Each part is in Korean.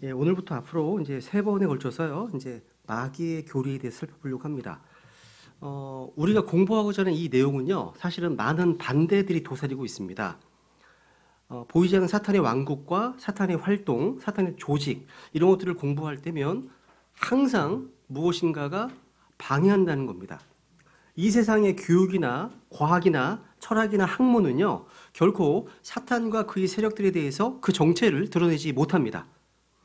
예, 오늘부터 앞으로 이제 세 번에 걸쳐서요, 이제 마귀의 교리에 대해서 살펴보려고 합니다. 우리가 공부하고자 하는 이 내용은요, 사실은 많은 반대들이 도사리고 있습니다. 보이지 않는 사탄의 왕국과 사탄의 활동, 사탄의 조직, 이런 것들을 공부할 때면 항상 무엇인가가 방해한다는 겁니다. 이 세상의 교육이나 과학이나 철학이나 학문은요, 결코 사탄과 그의 세력들에 대해서 그 정체를 드러내지 못합니다.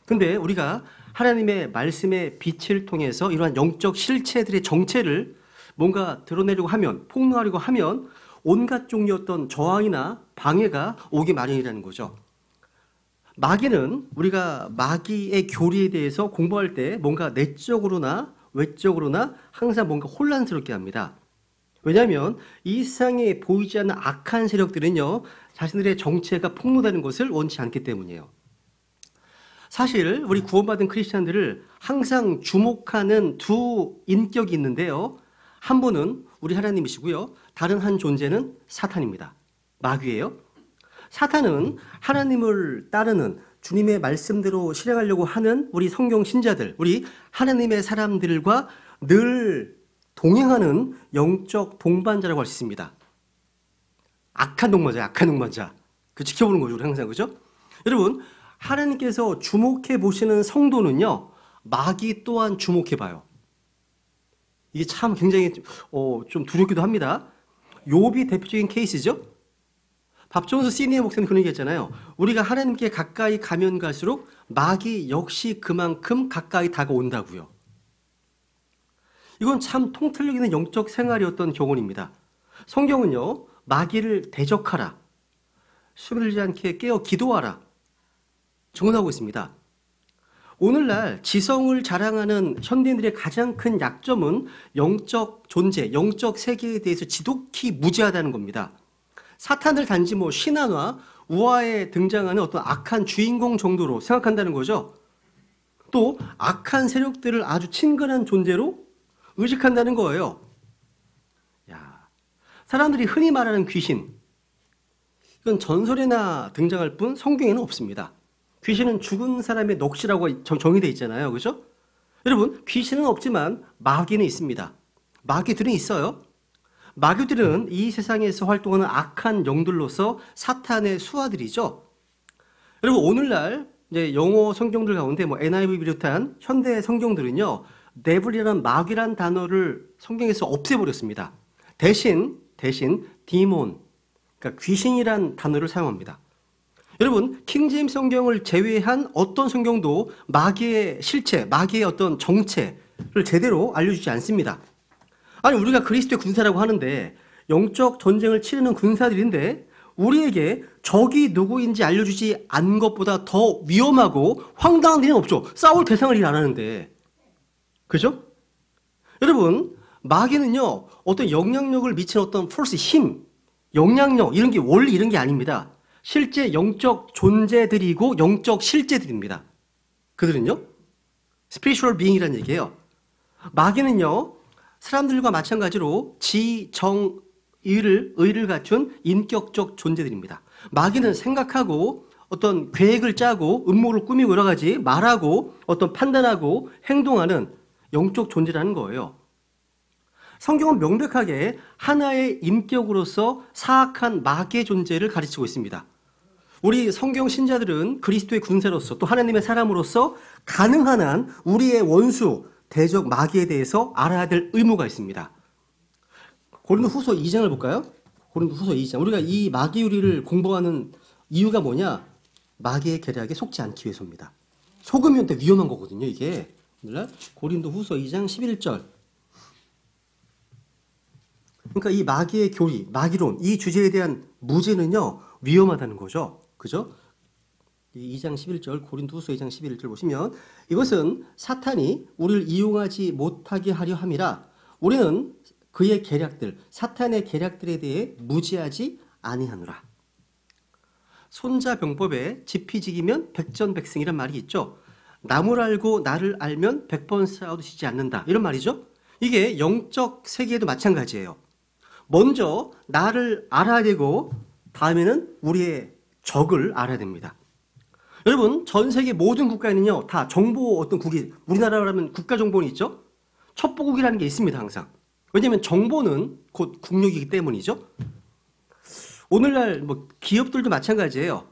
근데 우리가 하나님의 말씀의 빛을 통해서 이러한 영적 실체들의 정체를 뭔가 드러내려고 하면, 폭로하려고 하면 온갖 종류의 어떤 저항이나 방해가 오기 마련이라는 거죠. 마귀는 우리가 마귀의 교리에 대해서 공부할 때 뭔가 내적으로나 외적으로나 항상 뭔가 혼란스럽게 합니다. 왜냐하면 이 세상에 보이지 않는 악한 세력들은요, 자신들의 정체가 폭로되는 것을 원치 않기 때문이에요. 사실 우리 구원받은 크리스찬들을 항상 주목하는 두 인격이 있는데요, 한 분은 우리 하나님이시고요, 다른 한 존재는 사탄입니다. 마귀예요. 사탄은 하나님을 따르는 주님의 말씀대로 실행하려고 하는 우리 성경 신자들, 우리 하나님의 사람들과 늘 동행하는 영적 동반자라고 할 수 있습니다. 악한 동반자, 악한 동반자. 그 지켜보는 거죠, 우리 항상. 그죠? 여러분, 하나님께서 주목해 보시는 성도는요, 마귀 또한 주목해 봐요. 이게 참 굉장히 좀 두렵기도 합니다. 욥이 대표적인 케이스죠. 밥종수 시니어 목사님 그런 얘기 했잖아요. 우리가 하나님께 가까이 가면 갈수록 마귀 역시 그만큼 가까이 다가온다고요. 이건 참 통찰력 있는 영적 생활이었던 교훈입니다. 성경은요, 마귀를 대적하라, 숨을 들지 않게 깨어 기도하라 증언하고 있습니다. 오늘날 지성을 자랑하는 현대인들의 가장 큰 약점은 영적 존재, 영적 세계에 대해서 지독히 무지하다는 겁니다. 사탄을 단지 신화나 우화에 등장하는 어떤 악한 주인공 정도로 생각한다는 거죠. 또 악한 세력들을 아주 친근한 존재로 의식한다는 거예요. 사람들이 흔히 말하는 귀신, 이건 전설에나 등장할 뿐 성경에는 없습니다. 귀신은 죽은 사람의 넋이라고 정의되어 있잖아요. 그죠? 여러분, 귀신은 없지만 마귀는 있습니다. 마귀들은 있어요. 마귀들은 이 세상에서 활동하는 악한 영들로서 사탄의 수하들이죠. 여러분, 오늘날 이제 영어 성경들 가운데 NIV 비롯한 현대 성경들은요, 데블이라는 마귀란 단어를 성경에서 없애버렸습니다. 대신 디몬, 그러니까 귀신이란 단어를 사용합니다. 여러분, 킹제임스 성경을 제외한 어떤 성경도 마귀의 실체, 마귀의 어떤 정체를 제대로 알려주지 않습니다. 아니, 우리가 그리스도의 군사라고 하는데, 영적 전쟁을 치르는 군사들인데 우리에게 적이 누구인지 알려주지 않은 것보다 더 위험하고 황당한 일은 없죠. 싸울 대상을 일 안 하는데. 그죠? 여러분, 마귀는요, 어떤 영향력을 미치는 어떤 포스, 힘, 영향력, 이런 게 원래 이런 게 아닙니다. 실제 영적 존재들이고 영적 실제들입니다. 그들은요, spiritual being이라는 얘기예요. 마귀는요, 사람들과 마찬가지로 의를 갖춘 인격적 존재들입니다. 마귀는 생각하고 어떤 계획을 짜고 음모를 꾸미고 여러 가지 말하고 어떤 판단하고 행동하는 영적 존재라는 거예요. 성경은 명백하게 하나의 인격으로서 사악한 마귀의 존재를 가르치고 있습니다. 우리 성경 신자들은 그리스도의 군사로서 또 하나님의 사람으로서 가능한 한 우리의 원수, 대적 마귀에 대해서 알아야 될 의무가 있습니다. 고린도후서 2장을 볼까요? 고린도후서 2장. 우리가 이 마귀 요리를 공부하는 이유가 뭐냐? 마귀의 계략에 속지 않기 위해서입니다. 속으면 또 위험한 거거든요, 이게. 고린도후서 2장 11절. 그러니까 이 마귀의 교리, 마귀론, 이 주제에 대한 무죄는요, 위험하다는 거죠. 그죠? 2장 11절, 고린도후서 2장 11절 보시면, 이것은 사탄이 우리를 이용하지 못하게 하려 함이라, 우리는 그의 계략들, 사탄의 계략들에 대해 무지하지 아니하노라. 손자병법에 지피지기면 백전백승이란 말이 있죠. 남을 알고 나를 알면 100번 싸워도 지지 않는다, 이런 말이죠. 이게 영적 세계에도 마찬가지예요. 먼저 나를 알아야 되고 다음에는 우리의 적을 알아야 됩니다. 여러분, 전 세계 모든 국가에는요, 다 정보 어떤 국이, 우리나라라면 국가정보원이 있죠? 첩보국이라는 게 있습니다, 항상. 왜냐하면 정보는 곧 국력이기 때문이죠. 오늘날 뭐 기업들도 마찬가지예요.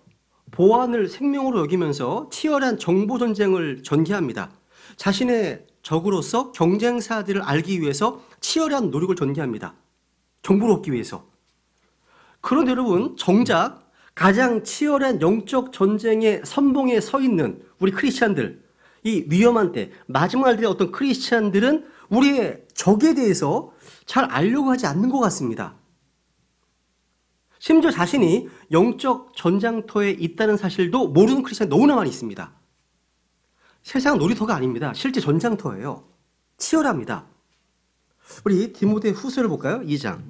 보안을 생명으로 여기면서 치열한 정보 전쟁을 전개합니다. 자신의 적으로서 경쟁사들을 알기 위해서 치열한 노력을 전개합니다. 정보를 얻기 위해서. 그런데 여러분, 정작 가장 치열한 영적 전쟁의 선봉에 서 있는 우리 크리스찬들, 이 위험한 때, 마지막 날들의 어떤 크리스찬들은 우리의 적에 대해서 잘 알려고 하지 않는 것 같습니다. 심지어 자신이 영적 전장터에 있다는 사실도 모르는 크리스찬이 너무나 많이 있습니다. 세상 놀이터가 아닙니다. 실제 전장터예요. 치열합니다. 우리 디모데 후서를 볼까요? 2장.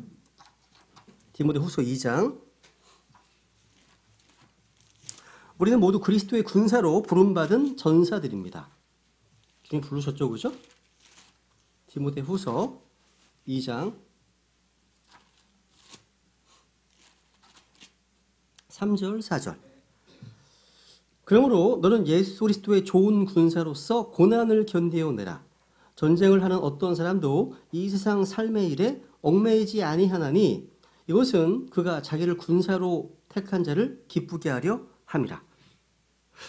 디모데 후서 2장. 우리는 모두 그리스도의 군사로 부름받은 전사들입니다. 주님 부르셨죠, 그죠? 디모데 후서 2장 3절 4절. 그러므로 너는 예수 그리스도의 좋은 군사로서 고난을 견디어내라. 전쟁을 하는 어떤 사람도 이 세상 삶의 일에 얽매이지 아니하나니 이것은 그가 자기를 군사로 택한 자를 기쁘게 하려 함이라.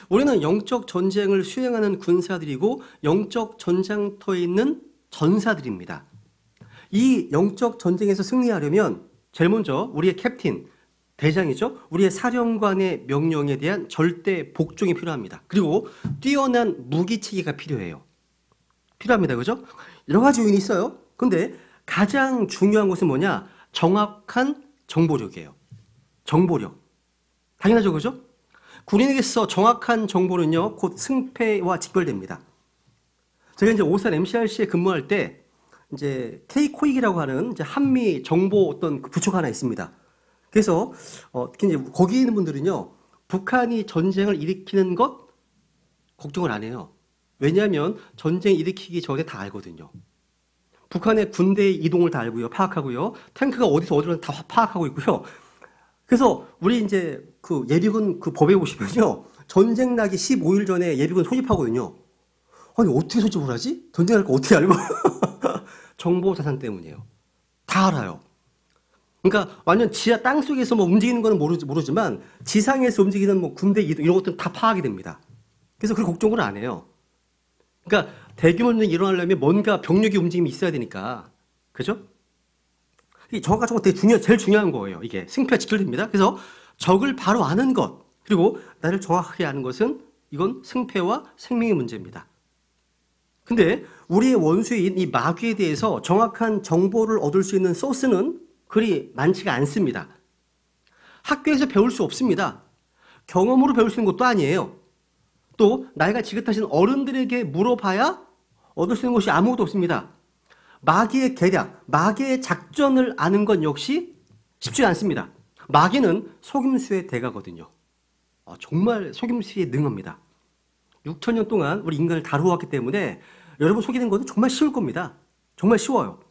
우리는 영적 전쟁을 수행하는 군사들이고 영적 전장터에 있는 전사들입니다. 이 영적 전쟁에서 승리하려면 제일 먼저 우리의 캡틴, 대장이죠. 우리의 사령관의 명령에 대한 절대 복종이 필요합니다. 그리고 뛰어난 무기체계가 필요합니다. 그죠? 여러 가지 요인이 있어요. 근데 가장 중요한 것은 뭐냐? 정확한 정보력이에요. 정보력. 당연하죠. 그죠? 군인에게서 정확한 정보는요, 곧 승패와 직결됩니다. 제가 이제 오산 MCRC에 근무할 때, 이제 K-코익이라고 하는 이제 한미 정보 어떤 부처가 하나 있습니다. 그래서 특히 이제 거기 있는 분들은요, 북한이 전쟁을 일으키는 것 걱정을 안 해요. 왜냐하면 전쟁 일으키기 전에 다 알거든요. 북한의 군대의 이동을 다 알고요, 파악하고요, 탱크가 어디로 다 파악하고 있고요. 그래서 우리 이제 그 예비군 그 법에 보시면요, 전쟁 나기 15일 전에 예비군 소집하거든요. 아니 어떻게 소집을 하지? 전쟁할 거 어떻게 알고? 정보 자산 때문이에요. 다 알아요. 그러니까 완전 지하 땅 속에서 뭐 움직이는 거는 모르지만 지상에서 움직이는 뭐 군대 이동 이런 것들은 다 파악이 됩니다. 그래서 그 걱정을 안 해요. 그러니까 대규모 전쟁이 일어나려면 뭔가 병력이 움직임이 있어야 되니까. 그죠? 이 정확한 정보 되게 제일 중요한 거예요. 이게 승패가 직결됩니다. 그래서 적을 바로 아는 것, 그리고 나를 정확하게 아는 것은 이건 승패와 생명의 문제입니다. 근데 우리의 원수인 이 마귀에 대해서 정확한 정보를 얻을 수 있는 소스는 그리 많지가 않습니다. 학교에서 배울 수 없습니다. 경험으로 배울 수 있는 것도 아니에요. 또 나이가 지긋하신 어른들에게 물어봐야 얻을 수 있는 것이 아무것도 없습니다. 마귀의 계략, 마귀의 작전을 아는 건 역시 쉽지 않습니다. 마귀는 속임수의 대가거든요. 정말 속임수에 능합니다. 6,000년 동안 우리 인간을 다루어왔기 때문에 여러분 속이는 것은 정말 쉬울 겁니다. 정말 쉬워요.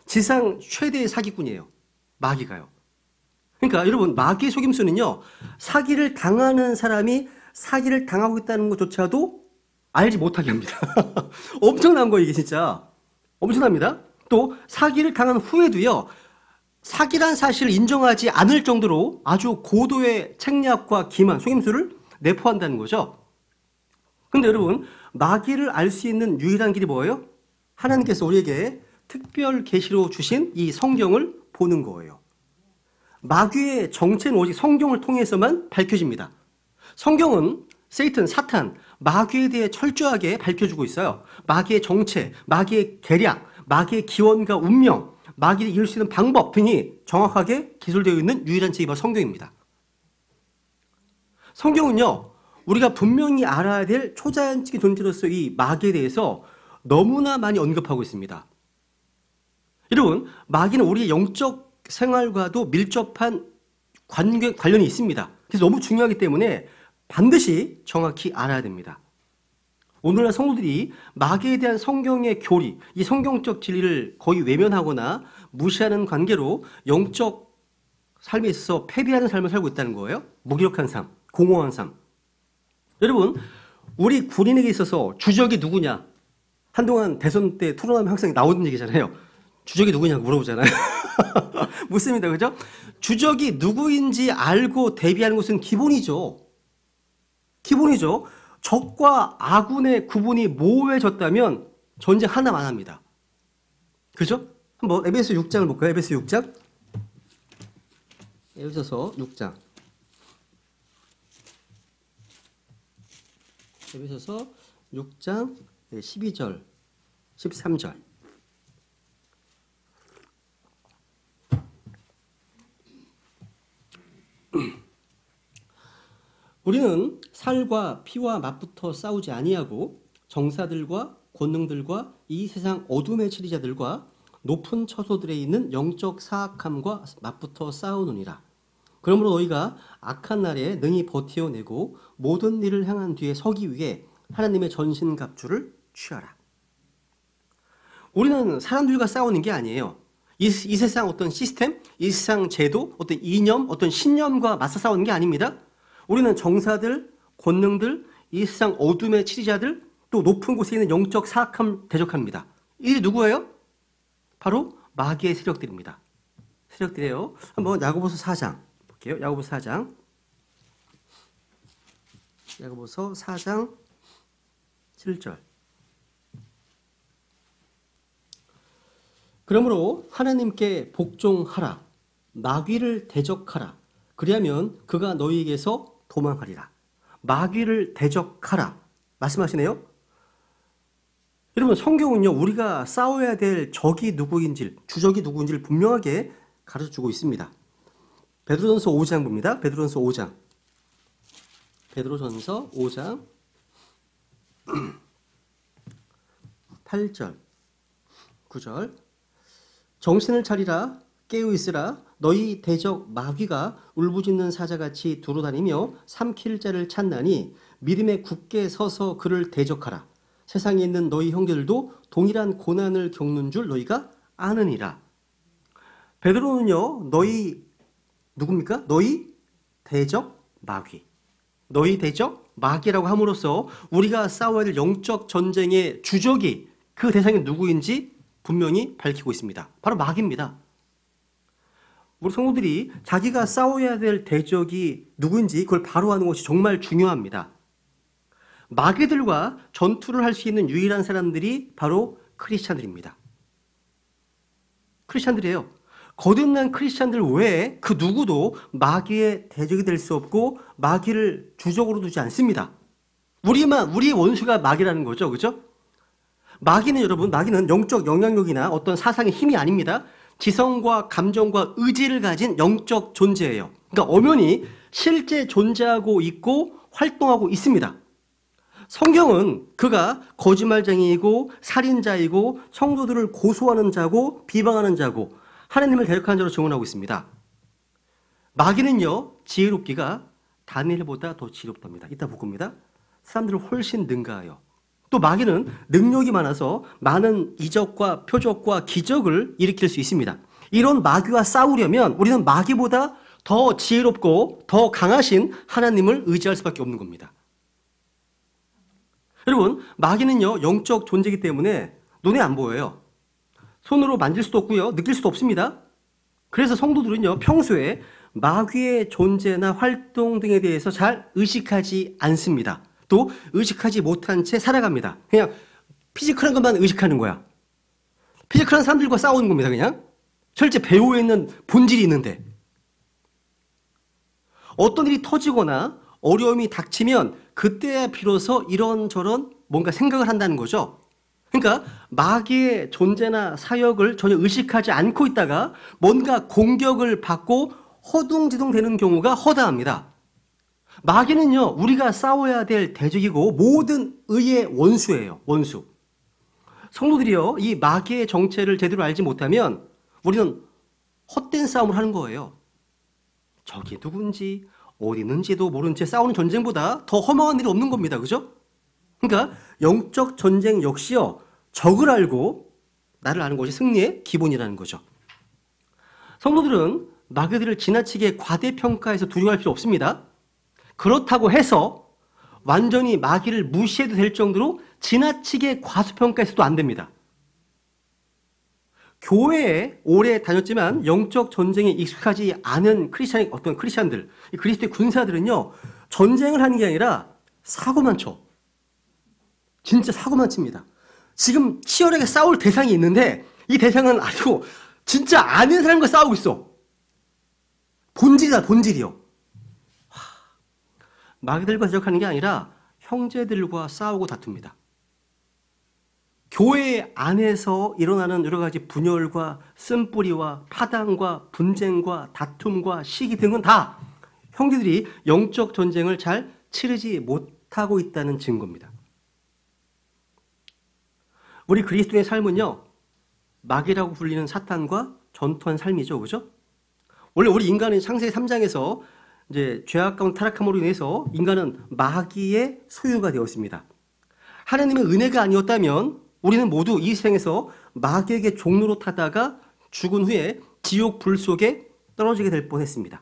지상 최대의 사기꾼이에요. 마귀가요. 그러니까 여러분 마귀의 속임수는요, 사기를 당하는 사람이 사기를 당하고 있다는 것조차도 알지 못하게 합니다. 엄청난 거예요, 이게 진짜. 엄청납니다. 또 사기를 당한 후에도요, 사기란 사실을 인정하지 않을 정도로 아주 고도의 책략과 기만, 속임수를 내포한다는 거죠. 근데 여러분, 마귀를 알 수 있는 유일한 길이 뭐예요? 하나님께서 우리에게 특별 계시로 주신 이 성경을 보는 거예요. 마귀의 정체는 오직 성경을 통해서만 밝혀집니다. 성경은 세이튼, 사탄, 마귀에 대해 철저하게 밝혀주고 있어요. 마귀의 정체, 마귀의 계략, 마귀의 기원과 운명, 마귀를 이길 수 있는 방법 등이 정확하게 기술되어 있는 유일한 책이 바로 성경입니다. 성경은요, 우리가 분명히 알아야 될 초자연적인 존재로서 이 마귀에 대해서 너무나 많이 언급하고 있습니다. 여러분, 마귀는 우리의 영적 생활과도 밀접한 관련이 있습니다. 그래서 너무 중요하기 때문에 반드시 정확히 알아야 됩니다. 오늘날 성도들이 마귀에 대한 성경의 교리, 이 성경적 진리를 거의 외면하거나 무시하는 관계로 영적 삶에 있어서 패배하는 삶을 살고 있다는 거예요. 무기력한 삶, 공허한 삶. 여러분, 우리 군인에게 있어서 주적이 누구냐? 한동안 대선 때 토론하면 항상 나오는 얘기잖아요. 주적이 누구냐고 물어보잖아요. 묻습니다. 그죠? 주적이 누구인지 알고 대비하는 것은 기본이죠. 기본이죠. 적과 아군의 구분이 모호해졌다면 전쟁 하나만 합니다. 그죠? 한번 에베소 6장을 볼까요? 에베소 6장. 에베소서 6장. 에베소서 6장 12절, 13절. 우리는 살과 피와 맞붙어 싸우지 아니하고 정사들과 권능들과 이 세상 어둠의 치리자들과 높은 처소들에 있는 영적 사악함과 맞붙어 싸우느니라. 그러므로 너희가 악한 날에 능히 버티어내고 모든 일을 행한 뒤에 서기 위해 하나님의 전신갑주를 취하라. 우리는 사람들과 싸우는 게 아니에요. 이 세상 어떤 시스템, 이 세상 제도, 어떤 이념, 어떤 신념과 맞서 싸우는 게 아닙니다. 우리는 정사들, 권능들, 이 세상 어둠의 치리자들, 또 높은 곳에 있는 영적 사악함 대적합니다. 이게 누구예요? 바로 마귀의 세력들입니다. 세력들이에요. 한번 야고보서 4장 볼게요. 야고보서 4장. 야고보서 4장 7절. 그러므로 하나님께 복종하라. 마귀를 대적하라. 그리하면 그가 너희에게서 도망하리라. 마귀를 대적하라. 말씀하시네요. 여러분, 성경은요, 우리가 싸워야 될 적이 누구인지, 주적이 누구인지를 분명하게 가르쳐주고 있습니다. 베드로전서 5장 봅니다. 베드로전서 5장. 베드로전서 5장 8절, 9절. 정신을 차리라, 깨어 있으라. 너희 대적 마귀가 울부짖는 사자같이 두루다니며 삼킬 자를 찾나니 믿음에 굳게 서서 그를 대적하라. 세상에 있는 너희 형제들도 동일한 고난을 겪는 줄 너희가 아느니라. 베드로는요, 너희 누굽니까? 너희 대적 마귀. 너희 대적 마귀라고 함으로써 우리가 싸워야 될 영적 전쟁의 주적이 그 대상이 누구인지 분명히 밝히고 있습니다. 바로 마귀입니다. 우리 성도들이 자기가 싸워야 될 대적이 누구인지 그걸 바로 아는 것이 정말 중요합니다. 마귀들과 전투를 할 수 있는 유일한 사람들이 바로 크리스찬들입니다. 크리스찬들이에요. 거듭난 크리스찬들 외에 그 누구도 마귀의 대적이 될 수 없고 마귀를 주적으로 두지 않습니다. 우리의 원수가 마귀라는 거죠. 그죠? 마귀는 여러분, 마귀는 영적 영향력이나 어떤 사상의 힘이 아닙니다. 지성과 감정과 의지를 가진 영적 존재예요. 그러니까 엄연히 실제 존재하고 있고 활동하고 있습니다. 성경은 그가 거짓말쟁이이고 살인자이고 성도들을 고소하는 자고 비방하는 자고 하나님을 대적하는 자로 증언하고 있습니다. 마귀는요, 지혜롭기가 다니엘보다 더 지혜롭답니다. 이따 볼 겁니다. 사람들을 훨씬 능가하여. 또 마귀는 능력이 많아서 많은 이적과 표적과 기적을 일으킬 수 있습니다. 이런 마귀와 싸우려면 우리는 마귀보다 더 지혜롭고 더 강하신 하나님을 의지할 수밖에 없는 겁니다. 여러분, 마귀는요, 영적 존재이기 때문에 눈에 안 보여요. 손으로 만질 수도 없고요, 느낄 수도 없습니다. 그래서 성도들은요, 평소에 마귀의 존재나 활동 등에 대해서 잘 의식하지 않습니다. 또 의식하지 못한 채 살아갑니다. 그냥 피지컬한 것만 의식하는 거야. 피지컬한 사람들과 싸우는 겁니다. 그냥 실제 배후에 있는 본질이 있는데 어떤 일이 터지거나 어려움이 닥치면 그때야 비로소 이런저런 뭔가 생각을 한다는 거죠. 그러니까 마귀의 존재나 사역을 전혀 의식하지 않고 있다가 뭔가 공격을 받고 허둥지둥 되는 경우가 허다합니다. 마귀는요, 우리가 싸워야 될 대적이고 모든 의의 원수예요. 원수. 성도들이요, 이 마귀의 정체를 제대로 알지 못하면 우리는 헛된 싸움을 하는 거예요. 저게 누군지 어디 있는지도 모른 채 싸우는 전쟁보다 더 허망한 일이 없는 겁니다. 그죠? 그러니까 영적 전쟁 역시요, 적을 알고 나를 아는 것이 승리의 기본이라는 거죠. 성도들은 마귀들을 지나치게 과대평가해서 두려워할 필요 없습니다. 그렇다고 해서 완전히 마귀를 무시해도 될 정도로 지나치게 과소평가해서도 안 됩니다. 교회에 오래 다녔지만 영적 전쟁에 익숙하지 않은 어떤 크리스찬들, 그리스도의 군사들은요, 전쟁을 하는 게 아니라 사고만 쳐. 진짜 사고만 칩니다. 지금 치열하게 싸울 대상이 있는데 이 대상은 아니고 진짜 아는 사람과 싸우고 있어. 본질이다, 본질이요. 마귀들과 대적하는 게 아니라 형제들과 싸우고 다툽니다. 교회 안에서 일어나는 여러 가지 분열과 쓴뿌리와 파당과 분쟁과 다툼과 시기 등은 다 형제들이 영적 전쟁을 잘 치르지 못하고 있다는 증거입니다. 우리 그리스도의 삶은요, 마귀라고 불리는 사탄과 전투한 삶이죠. 그죠? 원래 우리 인간은 창세기 3장에서 이제 죄악 가운데 타락함으로 인해서 인간은 마귀의 소유가 되었습니다. 하나님의 은혜가 아니었다면 우리는 모두 이 세상에서 마귀에게 종로로 타다가 죽은 후에 지옥 불 속에 떨어지게 될 뻔했습니다.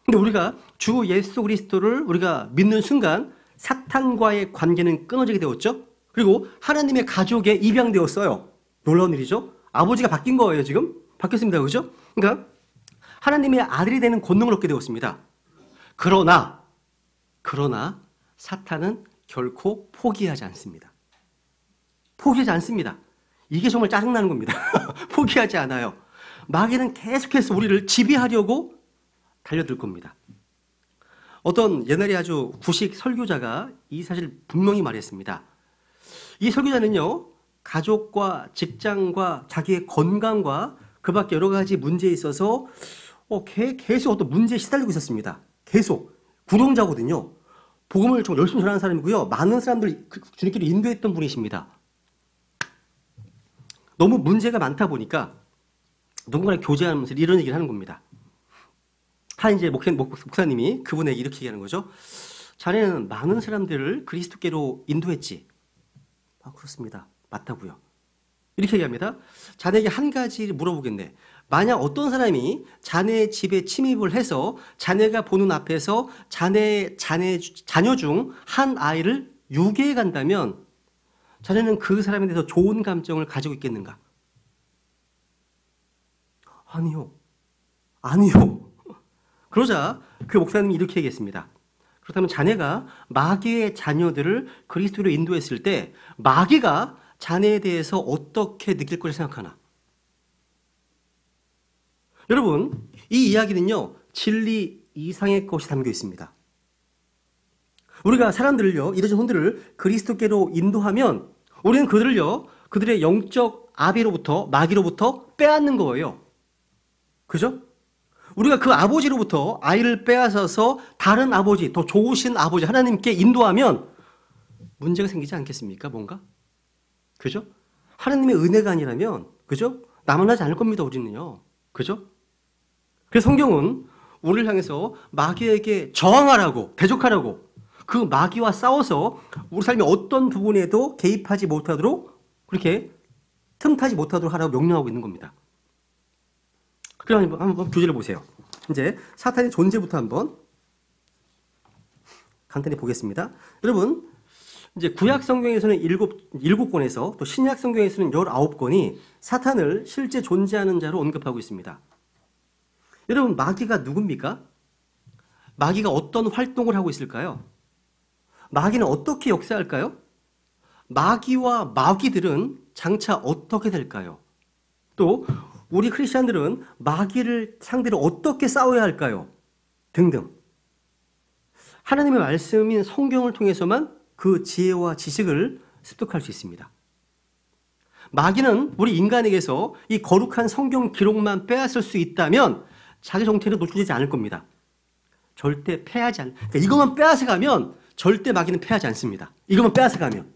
근데 우리가 주 예수 그리스도를 우리가 믿는 순간 사탄과의 관계는 끊어지게 되었죠. 그리고 하나님의 가족에 입양되었어요. 놀라운 일이죠. 아버지가 바뀐 거예요. 지금 바뀌었습니다. 그죠? 그러니까 하나님의 아들이 되는 권능을 얻게 되었습니다. 그러나 사탄은 결코 포기하지 않습니다. 포기하지 않습니다. 이게 정말 짜증나는 겁니다. 포기하지 않아요. 마귀는 계속해서 우리를 지배하려고 달려들 겁니다. 어떤 옛날에 아주 구식 설교자가 이 사실 분명히 말했습니다. 이 설교자는요, 가족과 직장과 자기의 건강과 그 밖에 여러 가지 문제에 있어서 계속 어떤 문제에 시달리고 있었습니다. 계속. 구령자거든요. 복음을 좀 열심히 전하는 사람이고요. 많은 사람들 주님께로 인도했던 분이십니다. 너무 문제가 많다 보니까 누군가랑 교제하면서 이런 얘기를 하는 겁니다. 한 이제 목사님이 그분에게 이렇게 얘기하는 거죠. 자네는 많은 사람들을 그리스도께로 인도했지. 그렇습니다. 맞다고요. 이렇게 얘기합니다. 자네에게 한 가지 물어보겠네. 만약 어떤 사람이 자네 집에 침입을 해서 자네가 보는 앞에서 자녀 중 한 아이를 유괴해 간다면 자네는 그 사람에 대해서 좋은 감정을 가지고 있겠는가? 아니요. 그러자 그 목사님이 이렇게 얘기했습니다. 그렇다면 자네가 마귀의 자녀들을 그리스도로 인도했을 때 마귀가 자네에 대해서 어떻게 느낄 거라 생각하나? 여러분, 이 이야기는요, 진리 이상의 것이 담겨 있습니다. 우리가 사람들을요, 이러한 손들을 그리스도께로 인도하면 우리는 그들의 영적 아비로부터, 마귀로부터 빼앗는 거예요. 그죠? 우리가 그 아버지로부터 아이를 빼앗아서 다른 아버지, 더 좋으신 아버지 하나님께 인도하면 문제가 생기지 않겠습니까? 뭔가? 그죠? 하나님의 은혜가 아니라면, 그죠? 남아나지 않을 겁니다, 우리는요. 그죠? 그래서 성경은 우리를 향해서 마귀에게 저항하라고, 대적하라고, 그 마귀와 싸워서 우리 삶의 어떤 부분에도 개입하지 못하도록, 그렇게 틈타지 못하도록 하라고 명령하고 있는 겁니다. 그럼 한번 교재를 보세요. 이제 사탄의 존재부터 한번 간단히 보겠습니다. 여러분, 이제 구약 성경에서는 7권에서 또 신약 성경에서는 19권이 사탄을 실제 존재하는 자로 언급하고 있습니다. 여러분, 마귀가 누굽니까? 마귀가 어떤 활동을 하고 있을까요? 마귀는 어떻게 역사할까요? 마귀와 마귀들은 장차 어떻게 될까요? 또 우리 크리스찬들은 마귀를 상대로 어떻게 싸워야 할까요? 등등. 하나님의 말씀인 성경을 통해서만 그 지혜와 지식을 습득할 수 있습니다. 마귀는 우리 인간에게서 이 거룩한 성경 기록만 빼앗을 수 있다면 자기 정체는 노출되지 않을 겁니다. 절대 패하지 않. 그러니까 이것만 빼앗아가면 절대 마귀는 패하지 않습니다. 이것만 빼앗아가면.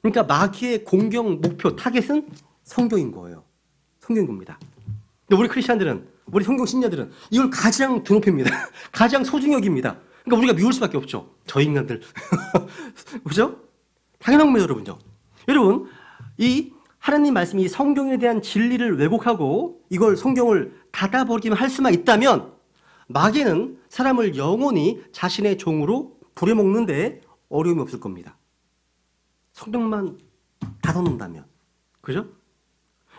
그러니까 마귀의 공격 목표 타겟은 성경인 거예요. 성경인 겁니다. 근데 우리 크리스찬들은, 우리 성경 신자들은 이걸 가장 드높입니다. 가장 소중히 여깁니다. 그러니까 우리가 미울 수밖에 없죠. 저 인간들. 그죠? 당연한 겁니다, 여러분요. 여러분, 이 하나님 말씀이 성경에 대한 진리를 왜곡하고 이걸 성경을 닫아버리기만 할 수만 있다면 마귀는 사람을 영원히 자신의 종으로 부려먹는데 어려움이 없을 겁니다. 성경만 닫아놓는다면. 그죠?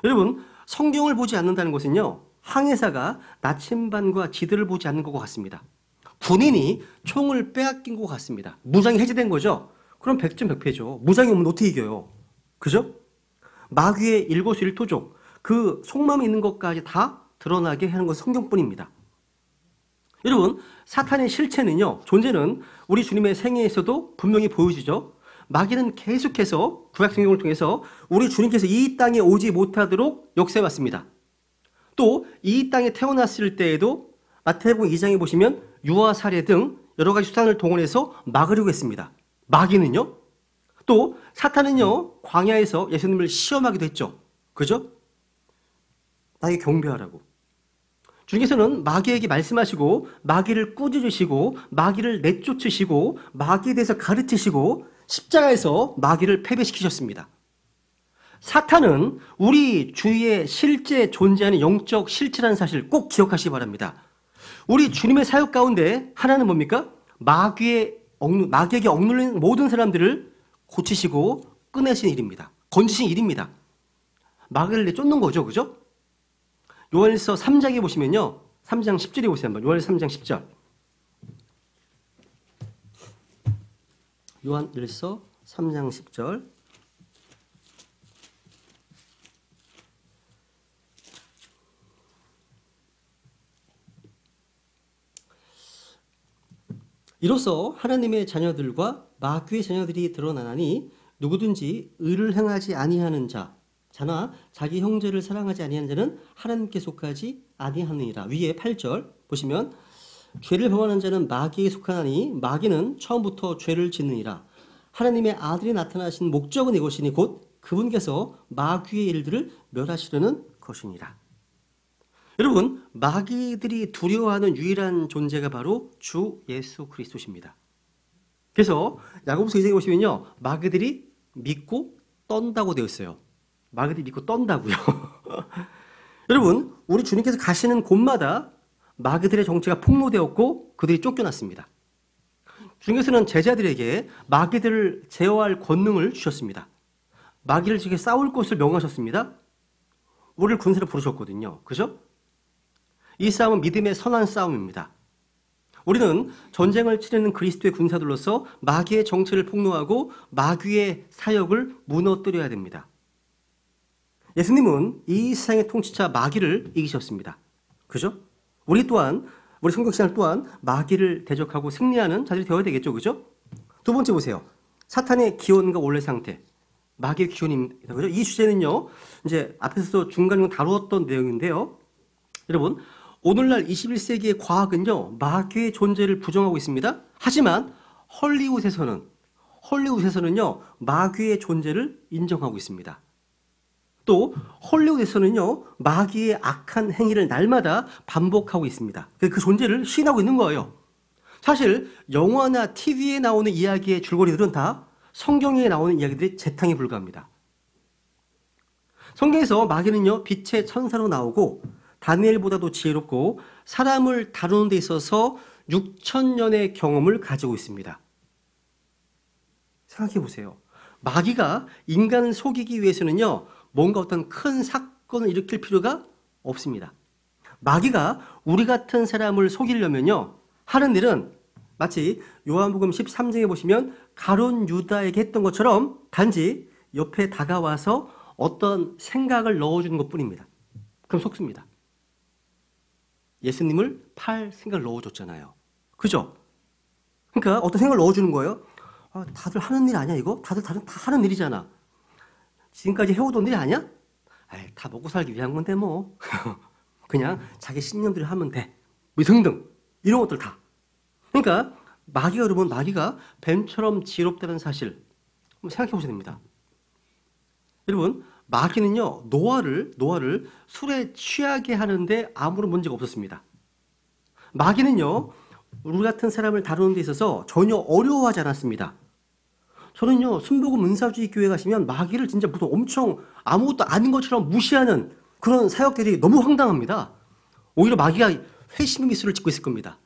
여러분, 성경을 보지 않는다는 것은요, 항해사가 나침반과 지들을 보지 않는 것과 같습니다. 군인이 총을 빼앗긴 것 같습니다. 무장이 해제된 거죠? 그럼 100점 100패죠. 무장이 없으면 어떻게 이겨요? 그죠? 마귀의 일거수일투족, 그 속마음에 있는 것까지 다 드러나게 하는 것은 성경뿐입니다. 여러분, 사탄의 실체는요, 존재는 우리 주님의 생애에서도 분명히 보여지죠. 마귀는 계속해서 구약 성경을 통해서 우리 주님께서 이 땅에 오지 못하도록 역사해왔습니다. 또 이 땅에 태어났을 때에도 마태복음 2장에 보시면 유아 살해 등 여러 가지 수단을 동원해서 막으려고 했습니다. 마귀는요. 또 사탄은요, 광야에서 예수님을 시험하기도 했죠. 그죠? 나에게 경배하라고. 주님께서는 마귀에게 말씀하시고 마귀를 꾸짖으시고 마귀를 내쫓으시고 마귀에 대해서 가르치시고 십자가에서 마귀를 패배시키셨습니다. 사탄은 우리 주위에 실제 존재하는 영적 실체라는 사실 꼭 기억하시기 바랍니다. 우리 주님의 사역 가운데 하나는 뭡니까? 마귀에게 억눌린 모든 사람들을 고치시고 꺼내신 일입니다. 건지신 일입니다. 마귀를 내쫓는 거죠. 그죠? 요한일서 3장에 보시면요. 3장 10절에 보세요. 한번. 요한일서 3장 10절. 요한일서 3장 10절. 이로써 하나님의 자녀들과 마귀의 자녀들이 드러나나니 누구든지 의를 행하지 아니하는 자나 자기 형제를 사랑하지 아니하는 자는 하나님께 속하지 아니하느니라. 위에 8절 보시면 죄를 범하는 자는 마귀에 속하나니 마귀는 처음부터 죄를 짓느니라. 하나님의 아들이 나타나신 목적은 이것이니 곧 그분께서 마귀의 일들을 멸하시려는 것이니라. 여러분, 마귀들이 두려워하는 유일한 존재가 바로 주 예수 그리스도십니다. 그래서 야고보서 2장에 보시면요, 마귀들이 믿고 떤다고 되어 있어요. 마귀들이 믿고 떤다고요. 여러분, 우리 주님께서 가시는 곳마다 마귀들의 정체가 폭로되었고 그들이 쫓겨났습니다. 주님께서는 제자들에게 마귀들을 제어할 권능을 주셨습니다. 마귀를 지게 싸울 것을 명하셨습니다. 우리를 군사로 부르셨거든요. 그죠? 이 싸움은 믿음의 선한 싸움입니다. 우리는 전쟁을 치르는 그리스도의 군사들로서 마귀의 정체를 폭로하고 마귀의 사역을 무너뜨려야 됩니다. 예수님은 이 세상의 통치자 마귀를 이기셨습니다. 그죠? 우리 성경신앙 또한 마귀를 대적하고 승리하는 자들이 되어야 되겠죠. 그죠? 두 번째 보세요. 사탄의 기원과 원래 상태. 마귀의 기원입니다. 그죠? 이 주제는요, 이제 앞에서 중간중간 다루었던 내용인데요. 여러분, 오늘날 21세기의 과학은요, 마귀의 존재를 부정하고 있습니다. 하지만 헐리우드에서는요, 마귀의 존재를 인정하고 있습니다. 또 헐리우드에서는요, 마귀의 악한 행위를 날마다 반복하고 있습니다. 그 존재를 시인하고 있는 거예요. 사실 영화나 TV에 나오는 이야기의 줄거리들은 다 성경에 나오는 이야기들이 재탕에 불과합니다. 성경에서 마귀는요, 빛의 천사로 나오고 다니엘보다도 지혜롭고 사람을 다루는 데 있어서 6,000년의 경험을 가지고 있습니다. 생각해 보세요. 마귀가 인간을 속이기 위해서는요, 뭔가 어떤 큰 사건을 일으킬 필요가 없습니다. 마귀가 우리 같은 사람을 속이려면요, 하는 일은 마치 요한복음 13장에 보시면 가룟 유다에게 했던 것처럼 단지 옆에 다가와서 어떤 생각을 넣어주는 것뿐입니다. 그럼 속습니다. 예수님을 팔 생각을 넣어줬잖아요. 그죠? 그러니까 어떤 생각을 넣어주는 거예요. 다들 하는 일 아니야 이거? 다들 다 하는 일이잖아. 지금까지 해오던 일 아니야? 다 먹고 살기 위한 건데 뭐. 그냥 자기 신념대로 하면 돼. 뭐 등등. 이런 것들 다. 그러니까 마귀가 뱀처럼 지혜롭다는 사실 한번 생각해 보셔야 됩니다. 여러분, 마귀는요, 노아를 술에 취하게 하는데 아무런 문제가 없었습니다. 마귀는요, 우리 같은 사람을 다루는 데 있어서 전혀 어려워하지 않았습니다. 저는요, 순복음 은사주의 교회 가시면 마귀를 진짜 무슨 엄청 아무것도 아닌 것처럼 무시하는 그런 사역들이 너무 황당합니다. 오히려 마귀가 회심의 미술을 짓고 있을 겁니다.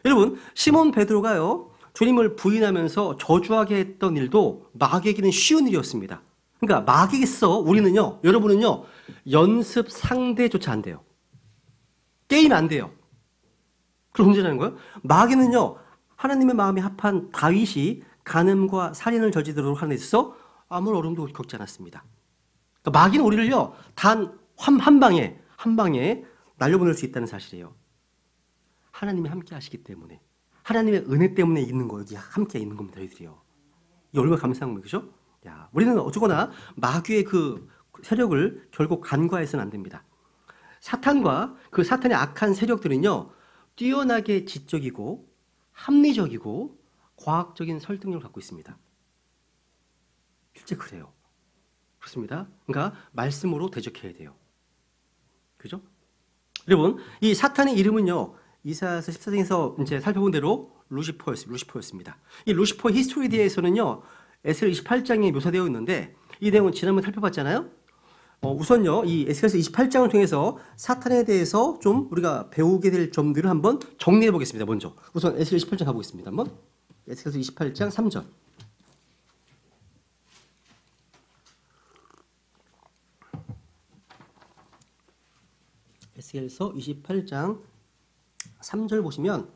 여러분, 시몬 베드로가요, 주님을 부인하면서 저주하게 했던 일도 마귀에게는 쉬운 일이었습니다. 그러니까 마귀겠어. 우리는요, 여러분은요, 연습 상대조차 안 돼요. 게임 안 돼요. 그럼 문제라는 거예요. 마귀는요, 하나님의 마음에 합한 다윗이 간음과 살인을 저지르도록 하는 데 있어서 아무런 어려움도 겪지 않았습니다. 그러니까 마귀는 우리를요, 단 한 방에 날려보낼 수 있다는 사실이에요. 하나님이 함께 하시기 때문에, 하나님의 은혜 때문에 있는 거, 여기 함께 있는 겁니다, 저희들이요. 이 얼마나 감사한 거예요, 그죠? 야, 우리는 어쩌거나 마귀의 그 세력을 결국 간과해서는 안 됩니다. 사탄과 그 사탄의 악한 세력들은요, 뛰어나게 지적이고 합리적이고 과학적인 설득력을 갖고 있습니다. 실제 그래요. 그렇습니다. 그러니까 말씀으로 대적해야 돼요. 그죠? 여러분, 이 사탄의 이름은요, 이사야서 14장에서 이제 살펴본 대로 루시퍼였습니다. 이 루시퍼 히스토리에 대해서는요, 에스겔 28장에 묘사되어 있는데, 이 내용은 지난번에 살펴봤잖아요. 우선요, 이 에스겔서 28장을 통해서 사탄에 대해서 좀 우리가 배우게 될 점들을 한번 정리해 보겠습니다. 먼저 우선 에스겔 28장 가보겠습니다. 한번 에스겔서 28장 3절. 에스겔서 28장 3절 보시면,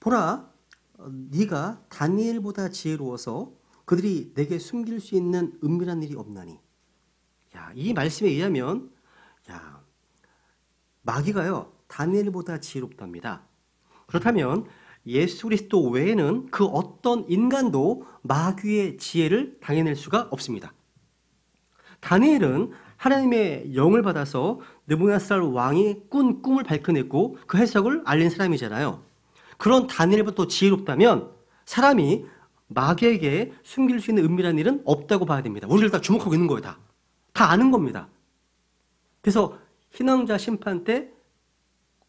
보라, 네가 다니엘보다 지혜로워서 그들이 내게 숨길 수 있는 은밀한 일이 없나니. 야, 이 말씀에 의하면, 야, 마귀가요, 다니엘보다 지혜롭답니다. 그렇다면 예수 그리스도 외에는 그 어떤 인간도 마귀의 지혜를 당해낼 수가 없습니다. 다니엘은 하나님의 영을 받아서 느부갓네살 왕이 꾼 꿈을 밝혀냈고 그 해석을 알린 사람이잖아요. 그런 다니엘보다 더 지혜롭다면 사람이 마귀에게 숨길 수 있는 은밀한 일은 없다고 봐야 됩니다. 우리를 다 주목하고 있는 거예요. 다 아는 겁니다. 그래서 희망자 심판 때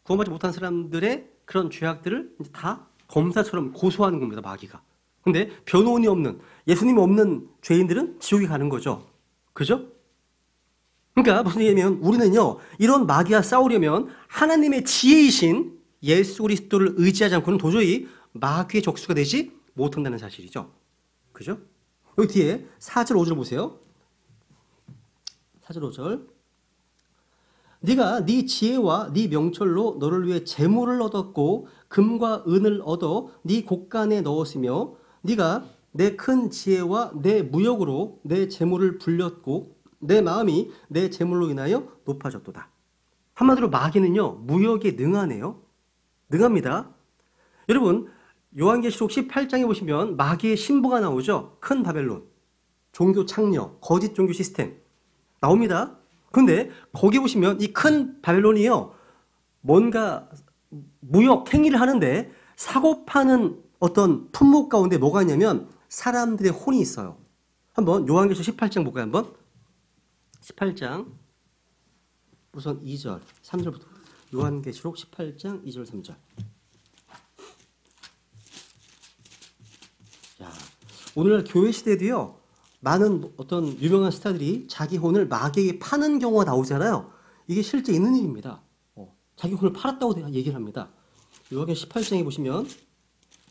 구원받지 못한 사람들의 그런 죄악들을 이제 다 검사처럼 고소하는 겁니다, 마귀가. 근데 변호인이 없는, 예수님이 없는 죄인들은 지옥에 가는 거죠. 그죠? 그러니까 무슨 얘기냐면 우리는요, 이런 마귀와 싸우려면 하나님의 지혜이신 예수 그리스도를 의지하지 않고는 도저히 마귀의 적수가 되지 못한다는 사실이죠. 그죠? 여기 뒤에 4절 5절 보세요. 4절 5절. 네가 네 지혜와 네 명철로 너를 위해 재물을 얻었고 금과 은을 얻어 네 곳간에 넣었으며 네가 내 큰 지혜와 내 무역으로 내 재물을 불렸고 내 마음이 내 재물로 인하여 높아졌도다. 한마디로 마귀는요, 무역에 능하네요. 능합니다. 여러분, 요한계시록 18장에 보시면 마귀의 신부가 나오죠. 큰 바벨론, 종교 창녀, 거짓 종교 시스템 나옵니다. 그런데 거기 보시면 이 큰 바벨론이요, 뭔가 무역 행위를 하는데 사고 파는 어떤 품목 가운데 뭐가 있냐면 사람들의 혼이 있어요. 한번 요한계시록 18장 볼까요? 한번 18장 우선 2절 3절부터 요한계시록 18장 2절 3절. 야, 오늘날 교회 시대도요, 많은 어떤 유명한 스타들이 자기 혼을 마귀에게 파는 경우가 나오잖아요. 이게 실제 있는 일입니다. 자기 혼을 팔았다고 얘기를 합니다. 요한계시록 18장에 보시면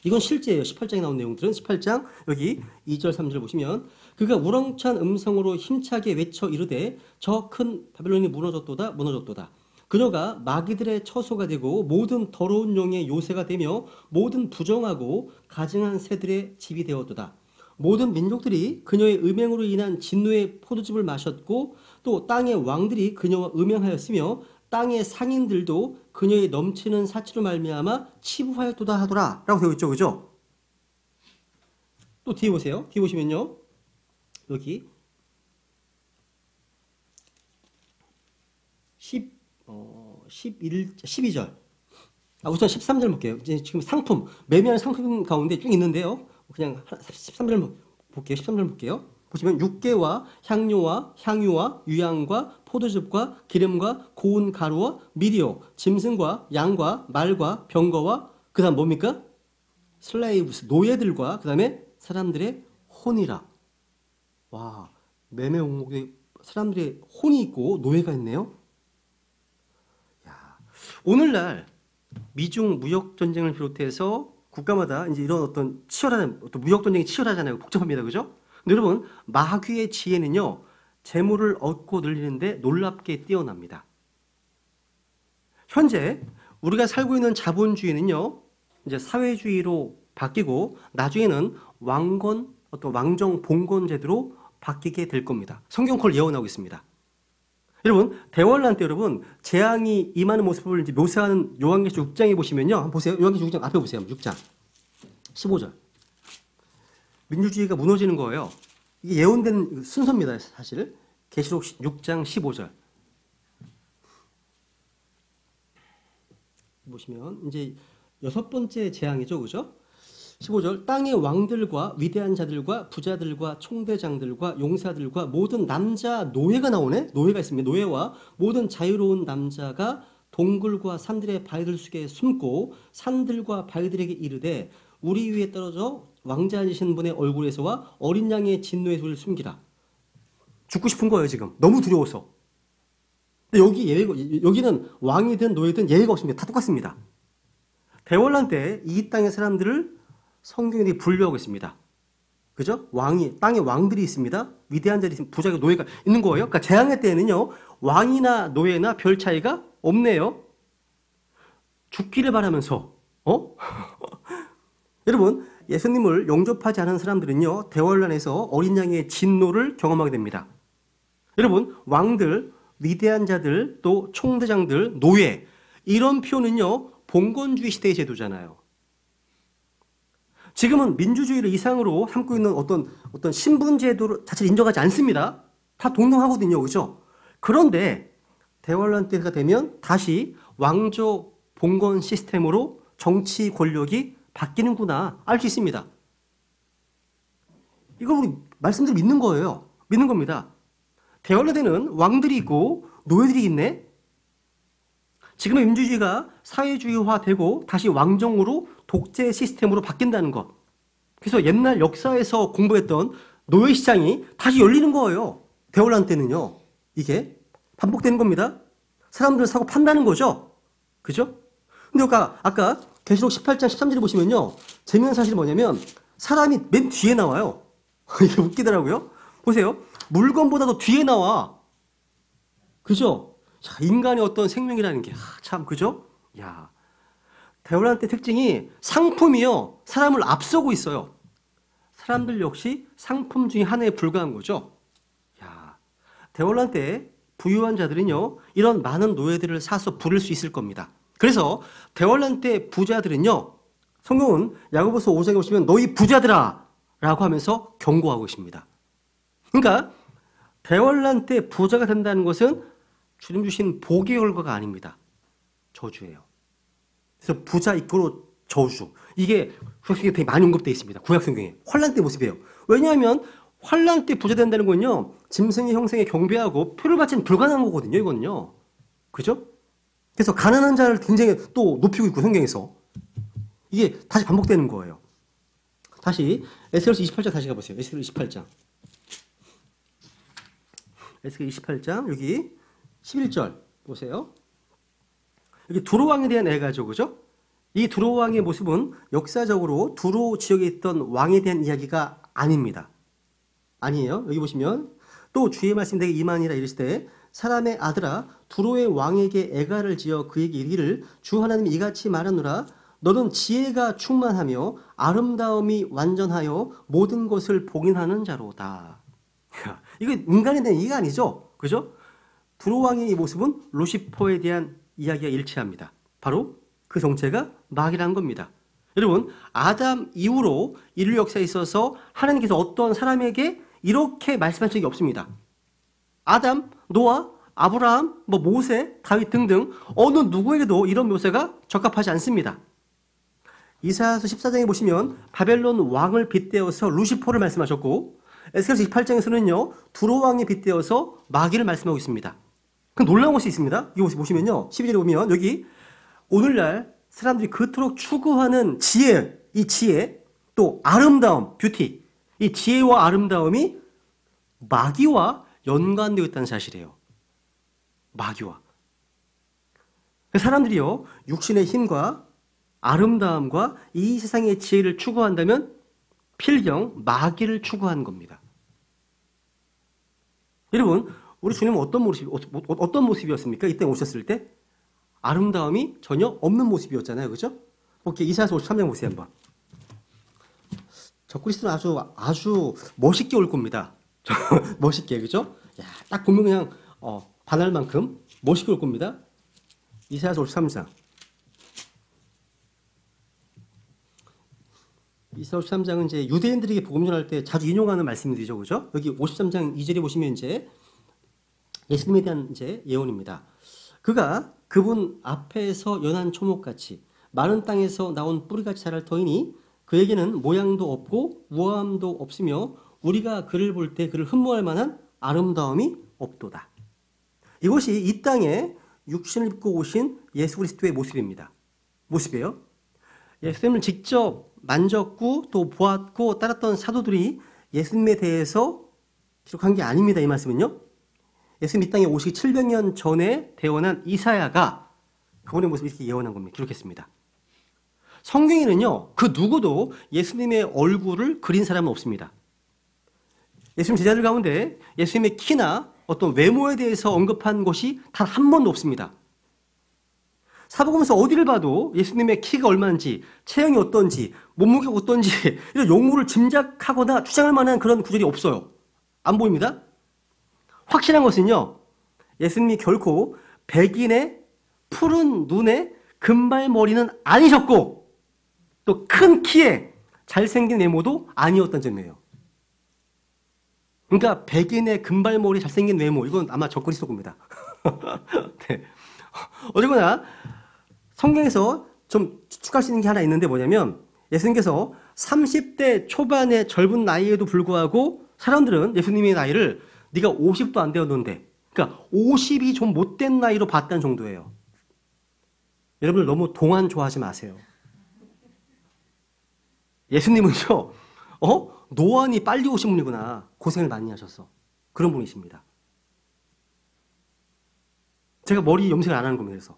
이건 실제예요. 18장에 나온 내용들은 18장 여기 2절 3절 보시면 그가 우렁찬 음성으로 힘차게 외쳐 이르되 저 큰 바벨론이 무너졌도다 무너졌도다. 그녀가 마귀들의 처소가 되고 모든 더러운 영의 요새가 되며 모든 부정하고 가증한 새들의 집이 되었도다. 모든 민족들이 그녀의 음행으로 인한 진노의 포도즙을 마셨고 또 땅의 왕들이 그녀와 음행하였으며 땅의 상인들도 그녀의 넘치는 사치로 말미암아 치부하였도다 하더라 라고 되어 있죠. 그죠? 또 뒤에 보세요. 뒤에 보시면요, 여기 12절. 우선 13절 볼게요. 이제 지금 상품, 매매하는 상품 가운데 쭉 있는데요. 그냥 13절 볼게요. 13절 볼게요. 보시면 육개와 향료와 향유와 유향과 포도즙과 기름과 고운 가루와 미리오, 짐승과 양과 말과 병거와 그 다음 뭡니까? 슬레이브스, 노예들과 그 다음에 사람들의 혼이라. 와, 매매 종목에 사람들의 혼이 있고 노예가 있네요. 야, 오늘날 미중 무역 전쟁을 비롯해서 국가마다 이제 이런 어떤 치열한 어떤 무역 전쟁이 치열하잖아요. 복잡합니다. 그죠? 근데 여러분, 마귀의 지혜는요, 재물을 얻고 늘리는데 놀랍게 뛰어납니다. 현재 우리가 살고 있는 자본주의는요, 이제 사회주의로 바뀌고 나중에는 왕건, 어떤 왕정 봉건 제도로 바뀌게 될 겁니다. 성경 그걸 예언하고 있습니다. 여러분, 대환란 때 여러분 재앙이 임하는 모습을 이제 묘사하는 요한계시록 6장에 보시면요, 한번 보세요. 요한계시록 6장 앞에 보세요. 6장 15절. 민주주의가 무너지는 거예요. 이게 예언된 순서입니다. 사실 계시록 6장 15절 보시면 이제 6번째 재앙이죠, 그죠? 15절, 땅의 왕들과 위대한 자들과 부자들과 총대장들과 용사들과 모든 남자 노예가 나오네. 노예가 있습니다. 노예와 모든 자유로운 남자가 동굴과 산들의 바위들 속에 숨고 산들과 바위들에게 이르되 우리 위에 떨어져 왕자이신 분의 얼굴에서와 어린 양의 진노의 소리를 숨기라. 죽고 싶은 거예요, 지금. 너무 두려워서. 근데 여기는 왕이든 노예든 예외가 없습니다. 다 똑같습니다. 대환란 때 이 땅의 사람들을 성경이 분류하고 있습니다. 그죠? 땅에 왕들이 있습니다. 위대한 자들이 있습니다. 부자가 노예가 있는 거예요. 그러니까 재앙의 때에는요, 왕이나 노예나 별 차이가 없네요. 죽기를 바라면서, 여러분, 예수님을 영접하지 않은 사람들은요, 대환란에서 어린 양의 진노를 경험하게 됩니다. 여러분, 왕들, 위대한 자들, 또 총대장들, 노예, 이런 표현은요, 봉건주의 시대의 제도잖아요. 지금은 민주주의를 이상으로 삼고 있는 어떤 신분제도 자체를 인정하지 않습니다. 다 동등하거든요. 그죠? 그런데 대환란 때가 되면 다시 왕조 봉건 시스템으로 정치 권력이 바뀌는구나 알 수 있습니다. 이걸 우리 말씀대로 믿는 거예요. 믿는 겁니다. 대환란 때는 왕들이 있고 노예들이 있네. 지금의 민주주의가 사회주의화되고 다시 왕정으로 독재 시스템으로 바뀐다는 것. 그래서 옛날 역사에서 공부했던 노예시장이 다시 열리는 거예요. 대환란 때는요. 이게 반복되는 겁니다. 사람들 사고 판다는 거죠. 그죠? 근데 아까 계시록 18장 13절에 보시면요. 재미있는 사실이 뭐냐면 사람이 맨 뒤에 나와요. 이게 웃기더라고요. 보세요. 물건보다도 뒤에 나와. 그죠? 자, 인간의 어떤 생명이라는 게 참 그죠? 야, 대환란 때 특징이 상품이요, 사람을 앞서고 있어요. 사람들 역시 상품 중에 하나에 불과한 거죠. 야, 대환란 때 부유한 자들은요, 이런 많은 노예들을 사서 부릴 수 있을 겁니다. 그래서 대환란 때 부자들은요, 성경은 야고보서 5장에 보시면 너희 부자들아 라고 하면서 경고하고 있습니다. 그러니까 대환란 때 부자가 된다는 것은 주님 주신 복의 결과가 아닙니다. 저주예요. 그래서 부자 이꼬로 저주. 이게 구약성경에 되게 많이 언급되어 있습니다. 구약성경에. 환란 때 모습이에요. 왜냐하면 환란 때 부자 된다는 건요, 짐승의 형상에 경배하고 표를 바치는 불가능한 거거든요. 이거는요. 그죠? 그래서 가난한 자를 굉장히 또 높이고 있고 성경에서. 이게 다시 반복되는 거예요. 다시 에스겔서 28장 다시 가보세요. 에스겔 28장. 에스겔 28장 여기 11절 보세요. 여기 두로 왕에 대한 애가죠. 그죠? 이 두로 왕의 모습은 역사적으로 두로 지역에 있던 왕에 대한 이야기가 아닙니다. 아니에요. 여기 보시면 또 주의 말씀 내게 임하니라 이르실 때 사람의 아들아 두로의 왕에게 애가를 지어 그에게 이르기를 주 하나님이 이같이 말하노라 너는 지혜가 충만하며 아름다움이 완전하여 모든 것을 봉인하는 자로다. 이거 인간에 대한 이해가 아니죠. 그죠? 두로 왕의 이 모습은 루시퍼에 대한 이야기가 일치합니다. 바로 그 정체가 마귀라는 겁니다. 여러분, 아담 이후로 인류 역사에 있어서 하나님께서 어떤 사람에게 이렇게 말씀한 적이 없습니다. 아담, 노아, 아브라함, 모세, 다윗 등등 어느 누구에게도 이런 묘사가 적합하지 않습니다. 이사야서 14장에 보시면 바벨론 왕을 빗대어서 루시퍼를 말씀하셨고 에스겔서 28장에서는요 두로 왕에 빗대어서 마귀를 말씀하고 있습니다. 그 놀라운 것이 있습니다. 이거 보시면요 12절에 보면 여기 오늘날 사람들이 그토록 추구하는 지혜, 이 지혜 또 아름다움, 뷰티, 이 지혜와 아름다움이 마귀와 연관되어 있다는 사실이에요. 마귀와. 사람들이요, 육신의 힘과 아름다움과 이 세상의 지혜를 추구한다면 필경 마귀를 추구하는 겁니다. 여러분, 우리 주님은 어떤 모습이었습니까? 이때 오셨을 때 아름다움이 전혀 없는 모습이었잖아요, 그렇죠? 오케이, 이사야서 53장 보세요 한번. 적그리스도는 아주 멋있게 올 겁니다. 멋있게, 그죠? 야, 딱 보면 그냥 반할 만큼 멋있게 올 겁니다. 이사야서 53장. 이사야 53장은 이제 유대인들에게 복음 전할 때 자주 인용하는 말씀들이죠, 그죠? 여기 53장 2절에 보시면 이제 예수님에 대한 이제 예언입니다. 그가 그분 앞에서 연한 초목같이 마른 땅에서 나온 뿌리같이 자랄 터이니 그에게는 모양도 없고 우아함도 없으며 우리가 그를 볼 때 그를 흠모할 만한 아름다움이 없도다. 이것이 이 땅에 육신을 입고 오신 예수 그리스도의 모습이에요. 예수님을 직접 만졌고 또 보았고 따랐던 사도들이 예수님에 대해서 기록한 게 아닙니다. 이 말씀은요. 예수님 이 땅에 오시기 700년 전에 태어난 이사야가 그분의 모습을 이렇게 예언한 겁니다. 기록했습니다. 성경에는요, 그 누구도 예수님의 얼굴을 그린 사람은 없습니다. 예수님 제자들 가운데 예수님의 키나 어떤 외모에 대해서 언급한 것이 단 한 번도 없습니다. 사복음서 어디를 봐도 예수님의 키가 얼마인지, 체형이 어떤지, 몸무게가 어떤지 이런 용모를 짐작하거나 추정할 만한 그런 구절이 없어요. 안 보입니다. 확실한 것은요, 예수님이 결코 백인의 푸른 눈에 금발머리는 아니셨고 또 큰 키에 잘생긴 외모도 아니었던 점이에요. 그러니까 백인의 금발머리 잘생긴 외모, 이건 아마 적그리스도 겁니다. 네. 어쨌거나 성경에서 좀 추측할 수 있는 게 하나 있는데 뭐냐면 예수님께서 30대 초반의 젊은 나이에도 불구하고 사람들은 예수님의 나이를 네가 50도 안 되었는데, 그러니까 50이 좀 못된 나이로 봤다는 정도예요. 여러분들 너무 동안 좋아하지 마세요. 예수님은요, 노안이 빨리 오신 분이구나. 고생을 많이 하셨어. 그런 분이십니다. 제가 머리 염색을 안 하는 겁니다. 그래서.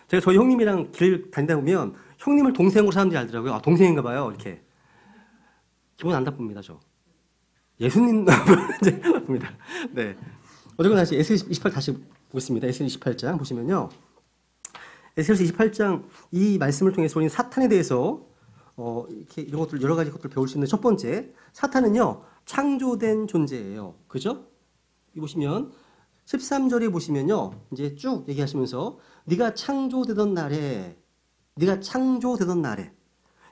제가 저희 형님이랑 길 다니다 보면 형님을 동생으로 사람들이 알더라고요. 아, 동생인가 봐요. 이렇게. 기분 안 나쁩니다, 저. 예수님 나쁩니다. 네. 어쨌거나 다시 에스겔 28 다시 보겠습니다. 에스겔 28장 보시면요. 에스겔 28장 이 말씀을 통해서 우리는 사탄에 대해서 이렇게 이런 것들 여러 가지 것들을 배울 수 있는 첫 번째, 사탄은요 창조된 존재예요. 그죠? 이 보시면 13절에 보시면요 이제 쭉 얘기하시면서 네가 창조되던 날에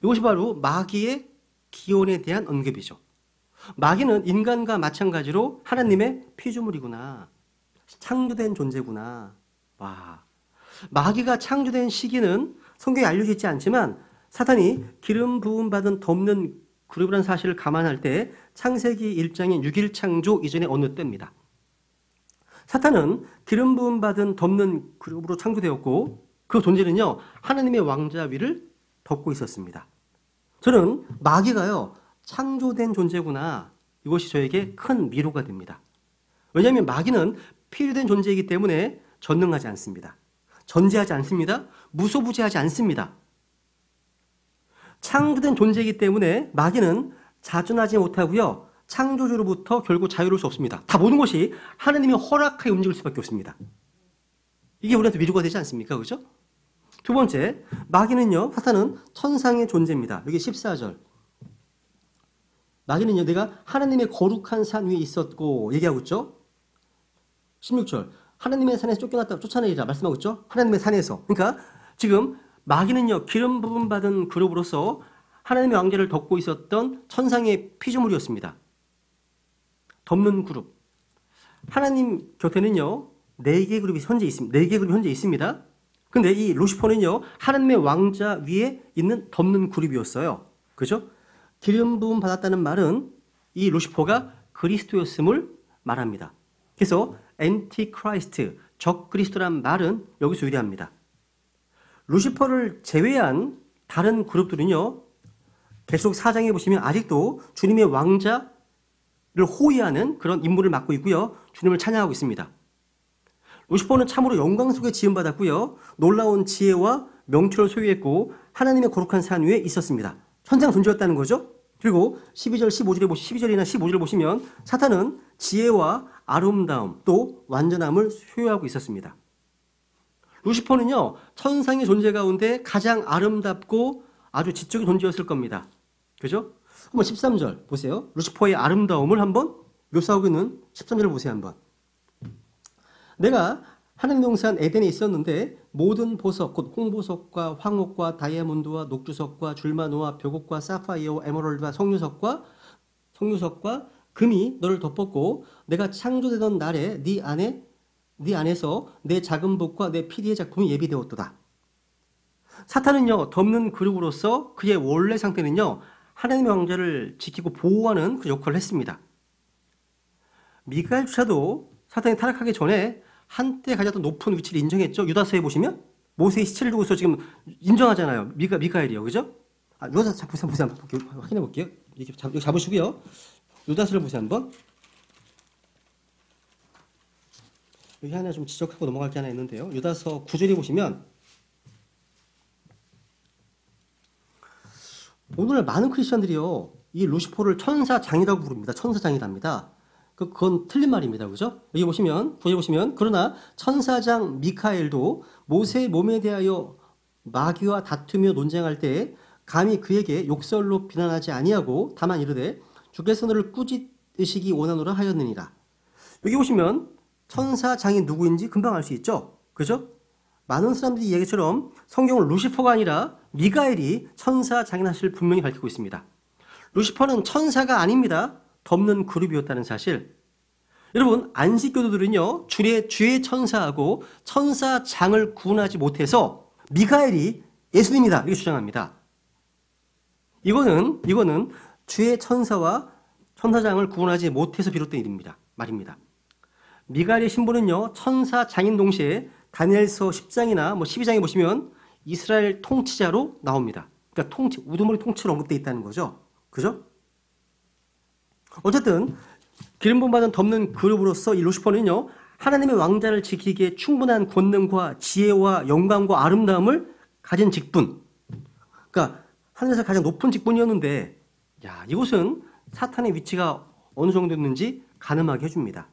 이것이 바로 마귀의 기원에 대한 언급이죠. 마귀는 인간과 마찬가지로 하나님의 피조물이구나. 창조된 존재구나. 와. 마귀가 창조된 시기는 성경에 알려져 있지 않지만 사탄이 기름 부음 받은 덮는 그룹이라는 사실을 감안할 때 창세기 1장인 6일 창조 이전의 어느 때입니다. 사탄은 기름 부음 받은 덮는 그룹으로 창조되었고 그 존재는요 하나님의 왕자 위를 덮고 있었습니다. 저는 마귀가요 창조된 존재구나. 이것이 저에게 큰 위로가 됩니다. 왜냐하면 마귀는 피조된 존재이기 때문에 전능하지 않습니다. 전제하지 않습니다. 무소부지하지 않습니다. 창조된 존재이기 때문에 마귀는 자존하지 못하고요. 창조주로부터 결국 자유로울 수 없습니다. 다 모든 것이 하나님의 허락하에 움직일 수밖에 없습니다. 이게 우리한테 위로가 되지 않습니까? 그렇죠? 두 번째, 마귀는요. 사탄은 천상의 존재입니다. 여기 14절. 마귀는요. 내가 하나님의 거룩한 산 위에 있었고 얘기하고 있죠. 16절. 하나님의 산에서 쫓아내리라 말씀하고 있죠. 하나님의 산에서. 그러니까 지금 마귀는요. 기름 부음 받은 그룹으로서 하나님의 왕좌를 덮고 있었던 천상의 피조물이었습니다. 덮는 그룹. 하나님 곁에는요. 4개의 그룹이 현재 있습니다. 4개의 그룹이 현재 있습니다. 근데 이 루시퍼는요. 하나님의 왕좌 위에 있는 덮는 그룹이었어요. 그죠? 기름 부음 받았다는 말은 이 루시퍼가 그리스도였음을 말합니다. 그래서 엔티크라이스트, 적그리스도란 말은 여기서 유래합니다. 루시퍼를 제외한 다른 그룹들은요. 계속 4장에 보시면 아직도 주님의 왕자를 호위하는 그런 임무를 맡고 있고요. 주님을 찬양하고 있습니다. 루시퍼는 참으로 영광 속에 지음받았고요. 놀라운 지혜와 명철을 소유했고 하나님의 거룩한 산 위에 있었습니다. 천상 존재였다는 거죠. 그리고 12절이나 15절을 보시면 사탄은 지혜와 아름다움 또 완전함을 소유하고 있었습니다. 루시퍼는요, 천상의 존재 가운데 가장 아름답고 아주 지적인 존재였을 겁니다. 그죠? 한번 13절 보세요. 루시퍼의 아름다움을 한번 묘사하고 있는 13절을 보세요. 한번. 내가 하나님 동산 에덴에 있었는데 모든 보석 곧 홍보석과 황옥과 다이아몬드와 녹주석과 줄마노와 벽옥과 사파이어와 에메랄드와 석류석과 금이 너를 덮었고 내가 창조되던 날에 네 안에서 내 작은 복과 내 피디의 작품이 예비되었도다. 사탄은요, 덮는 그룹으로서 그의 원래 상태는요, 하나님의 왕좌를 지키고 보호하는 그 역할을 했습니다. 미가엘조차도 사탄이 타락하기 전에 한때 가졌던 높은 위치를 인정했죠. 유다서에 보시면 모세의 시체를 두고서 지금 인정하잖아요. 미가엘이요, 그죠? 유다서 보세요, 한번 확인해 볼게요. 이렇게 잡으시고요. 유다서를 보세요, 한번. 여기 하나 좀 지적하고 넘어갈 게 하나 있는데요. 유다서 9절에 보시면 오늘 많은 크리스천들이요, 이 루시퍼를 천사장이라고 부릅니다. 천사장이랍니다. 그건 틀린 말입니다. 그죠? 여기 보시면, 구절에 보시면, 그러나 천사장 미카엘도 모세의 몸에 대하여 마귀와 다투며 논쟁할 때 감히 그에게 욕설로 비난하지 아니하고 다만 이르되 주께서 너를 꾸짖으시기 원하노라 하였느니라. 여기 보시면 천사장이 누구인지 금방 알 수 있죠? 그죠? 많은 사람들이 이야기처럼 성경은 루시퍼가 아니라 미가엘이 천사장인 사실을 분명히 밝히고 있습니다. 루시퍼는 천사가 아닙니다. 덮는 그룹이었다는 사실. 여러분, 안식교도들은요, 주의 천사하고 천사장을 구분하지 못해서 미가엘이 예수님이다 이렇게 주장합니다. 이거는 주의 천사와 천사장을 구분하지 못해서 비롯된 일입니다. 말입니다. 미가엘의 신분은요, 천사장인 동시에 다니엘서 10장이나 12장에 보시면 이스라엘 통치자로 나옵니다. 그러니까 우두머리 통치로 언급되어 있다는 거죠. 그죠? 어쨌든 기름 부음 받은 덮는 그룹으로서 이 루시퍼는요, 하나님의 왕자를 지키기에 충분한 권능과 지혜와 영광과 아름다움을 가진 직분. 그러니까 하늘에서 가장 높은 직분이었는데, 이곳은 사탄의 위치가 어느 정도였는지 가늠하게 해줍니다.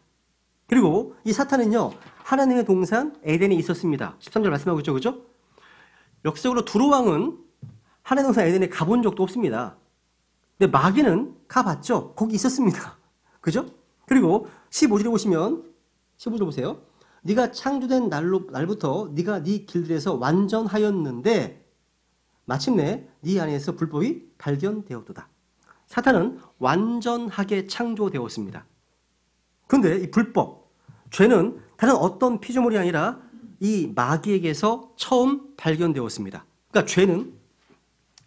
그리고 이 사탄은요, 하나님의 동산 에덴에 있었습니다. 13절 말씀하고 있죠, 그죠? 역사적으로 두로왕은 하나님의 동산 에덴에 가본 적도 없습니다. 근데 마귀는 가봤죠. 거기 있었습니다. 그죠? 그리고 15절에 보시면 15절 보세요. 네가 창조된 날부터 네가 네 길들에서 완전하였는데 마침내 네 안에서 불법이 발견되었도다. 사탄은 완전하게 창조되었습니다. 그런데 이 불법, 죄는 다른 어떤 피조물이 아니라 이 마귀에게서 처음 발견되었습니다. 그러니까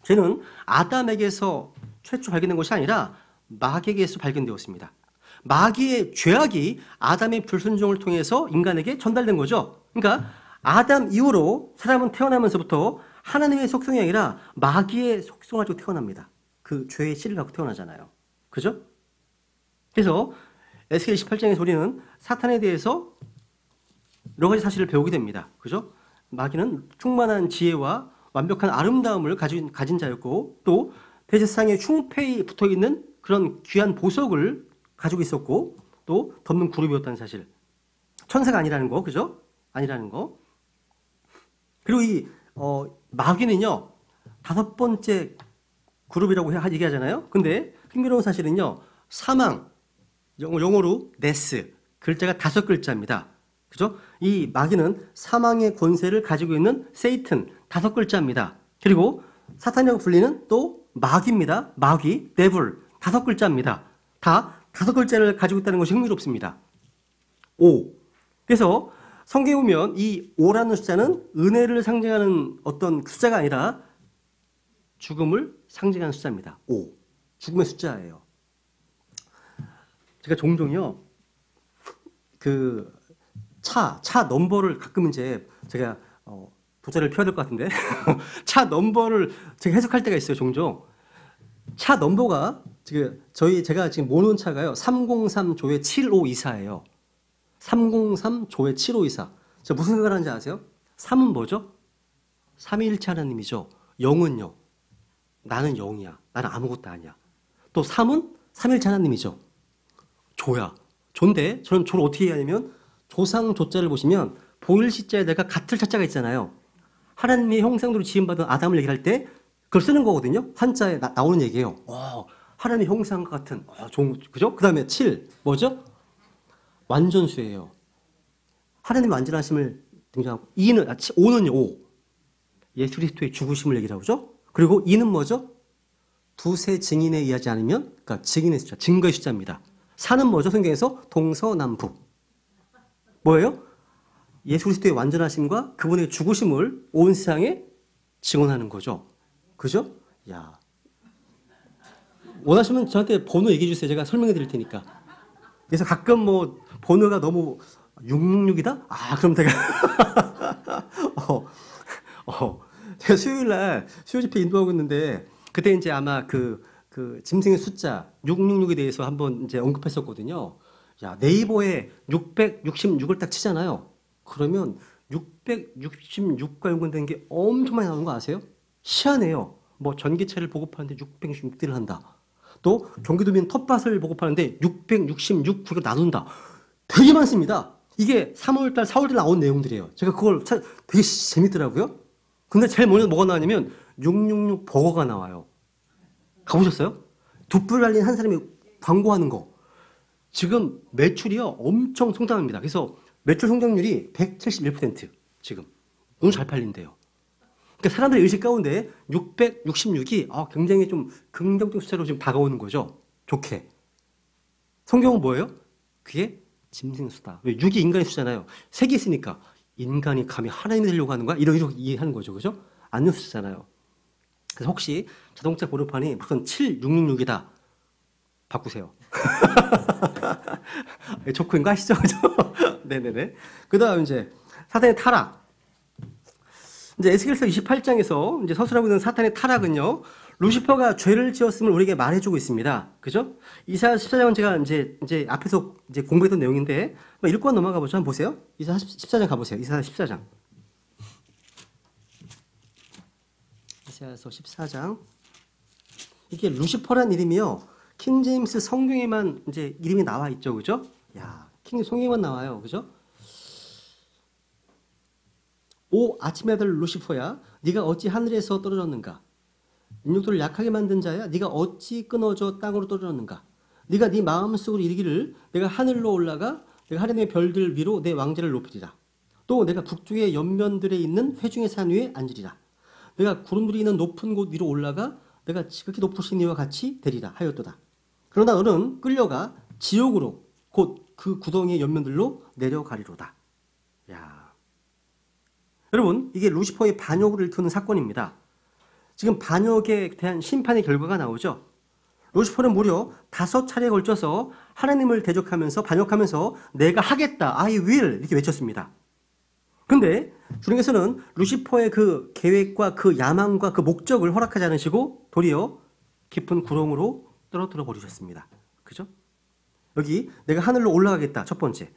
죄는 아담에게서 최초 발견된 것이 아니라 마귀에게서 발견되었습니다. 마귀의 죄악이 아담의 불순종을 통해서 인간에게 전달된 거죠. 그러니까 아담 이후로 사람은 태어나면서부터 하나님의 속성이 아니라 마귀의 속성을 가지고 태어납니다. 그 죄의 씨를 갖고 태어나잖아요. 그죠? 그래서 에스겔 18장에서 우리는 사탄에 대해서 여러 가지 사실을 배우게 됩니다. 그죠? 마귀는 충만한 지혜와 완벽한 아름다움을 가진 자였고 또 대제사장의 흉패에 붙어있는 그런 귀한 보석을 가지고 있었고 또 덮는 그룹이었다는 사실. 천사가 아니라는 거, 그죠? 아니라는 거. 그리고 이 마귀는요, 5번째 그룹이라고 얘기하잖아요. 근데 흥미로운 사실은요, 사망, 영어로 데스, 글자가 5글자입니다. 그죠? 이 마귀는 사망의 권세를 가지고 있는 세이튼, 5글자입니다. 그리고 사탄이라고 불리는 또 마귀입니다. 마귀, 데블, 5글자입니다. 다 5글자를 가지고 있다는 것이 흥미롭습니다. 5. 그래서 성경에 보면 이 5라는 숫자는 은혜를 상징하는 어떤 숫자가 아니라 죽음을 상징하는 숫자입니다. 5. 죽음의 숫자예요. 제가 종종요, 차 넘버를 가끔 이제 제가 도자를 펴야 될 것 같은데 차 넘버를 제가 해석할 때가 있어요. 종종 차 넘버가 제가 지금 모는 차가요 303조의 7524예요. 303조의 7524. 자, 무슨 생각을 하는지 아세요? 3은 뭐죠? 삼위일체 하나님이죠. 0은요. 나는 0이야. 나는 아무것도 아니야. 또 3은 삼위일체 하나님이죠. 조야. 조인데 저는 조를 어떻게 해야 하냐면 조상 조자를 보시면 보일 시자에다가 같을 자자가 있잖아요. 하나님의 형상으로 지음받은 아담을 얘기할 때 그걸 쓰는 거거든요. 한자에 나오는 얘기예요. 하나님의 형상과 같은 그죠? 그 다음에 7 뭐죠? 완전수예요. 하나님의 완전하심을 등장하고 5는요. 5 예수 그리스도의 죽으심을 얘기를 하죠. 그리고 2는 뭐죠? 두세 증인에 의하지 않으면 그러니까 증인의 숫자, 증거의 숫자입니다. 4는 뭐죠? 성경에서 동서남북 뭐예요? 예수 그리스도의 완전하심과 그분의 죽으심을 온 세상에 증언하는 거죠. 그죠? 야, 원하시면 저한테 번호 얘기해 주세요. 제가 설명해 드릴 테니까. 그래서 가끔 뭐 번호가 너무 666이다? 그럼 제가 제가 수요 집회 인도하고 있는데 그때 이제 아마 그 짐승의 숫자 666에 대해서 한번 이제 언급했었거든요. 야, 네이버에 666을 딱 치잖아요. 그러면 666과 연관된 게 엄청 많이 나오는 거 아세요? 희한해요. 뭐 전기차를 보급하는데 666대를 한다. 또 경기도민 텃밭을 보급하는데 666구를 나눈다. 되게 많습니다. 이게 3월달, 4월달 나온 내용들이에요. 제가 그걸 되게 재밌더라고요. 근데 제일 먼저 뭐가 나왔냐면 666 버거가 나와요. 가보셨어요? 돛불 달린 한 사람이 광고하는 거. 지금 매출이요 엄청 성장합니다. 그래서 매출 성장률이 171% 지금 너무 잘 팔린대요. 그러니까 사람들의 의식 가운데 666이 굉장히 좀 긍정적 숫자로 지금 다가오는 거죠. 좋게. 성경은 뭐예요? 그게 짐승수다. 왜 6이 인간의 수잖아요. 색이 있으니까 인간이 감히 하나님이 되려고 하는 거야? 이렇게 이해하는 거죠. 그죠? 안 뉴스잖아요. 그래서 혹시 자동차 번호판이 무슨 7666이다. 바꾸세요. 좋고인 거 아시죠? 네네네. 그 다음 이제 사탄의 타락. 이제 에스겔서 28장에서 이제 서술하고 있는 사탄의 타락은요, 루시퍼가 죄를 지었음을 우리에게 말해주고 있습니다. 그죠? 이사야 14장은 제가 이제 앞에서 이제 공부했던 내용인데, 읽고 넘어가 보죠. 한번 보세요. 이사야 14장 가보세요. 이사야 14장. 이사야서 14장. 이게 루시퍼란 이름이요. 킹제임스 성경에만 이제 이름이 나와 있죠. 그죠? 야, 킹 성경에만 나와요. 그죠? 오 아침의 아들 루시퍼야, 네가 어찌 하늘에서 떨어졌는가? 인육도를 약하게 만든 자야, 네가 어찌 끊어져 땅으로 떨어졌는가? 네가 네 마음속으로 이르기를 내가 하늘로 올라가 내가 하늘의 별들 위로 내 왕좌를 높이리라. 또 내가 북쪽의 연면들에 있는 회중의 산 위에 앉으리라. 내가 구름들이 있는 높은 곳 위로 올라가 내가 지극히 높으신 이와 같이 되리라 하였도다. 그러나 너는 끌려가 지옥으로 곧 그 구덩이의 연면들로 내려가리로다. 야, 여러분, 이게 루시퍼의 반역을 일으키는 사건입니다. 지금 반역에 대한 심판의 결과가 나오죠. 루시퍼는 무려 5차례에 걸쳐서 하나님을 대적하면서 반역하면서 내가 하겠다, I will 이렇게 외쳤습니다. 근데 주님께서는 루시퍼의 그 계획과 그 야망과 그 목적을 허락하지 않으시고 도리어 깊은 구렁으로 떨어뜨려 버리셨습니다. 그죠? 여기 내가 하늘로 올라가겠다, 첫 번째.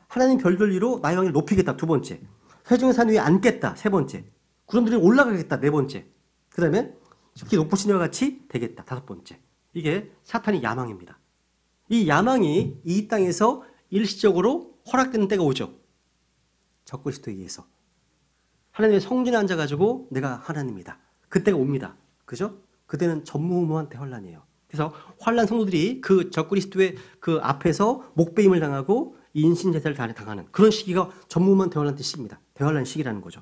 하나님 별들 위로 나의 왕을 높이겠다, 두 번째. 회중의 산 위에 앉겠다, 세 번째. 구름들이 올라가겠다, 네 번째. 그 다음에 깊이 높으신 이와 같이 되겠다, 다섯 번째. 이게 사탄의 야망입니다. 이 야망이 이 땅에서 일시적으로 허락되는 때가 오죠. 적그리스도에 의해서. 하나님의 성전에 앉아가지고 내가 하나님이다. 그때가 옵니다. 그죠? 그때는 전무후무한 대환란이에요. 그래서 환란 성도들이 그 적그리스도의 그 앞에서 목배임을 당하고 인신제사를 당하는 그런 시기가 전무후무한 대환란 뜻입니다. 대환란 시기라는 거죠.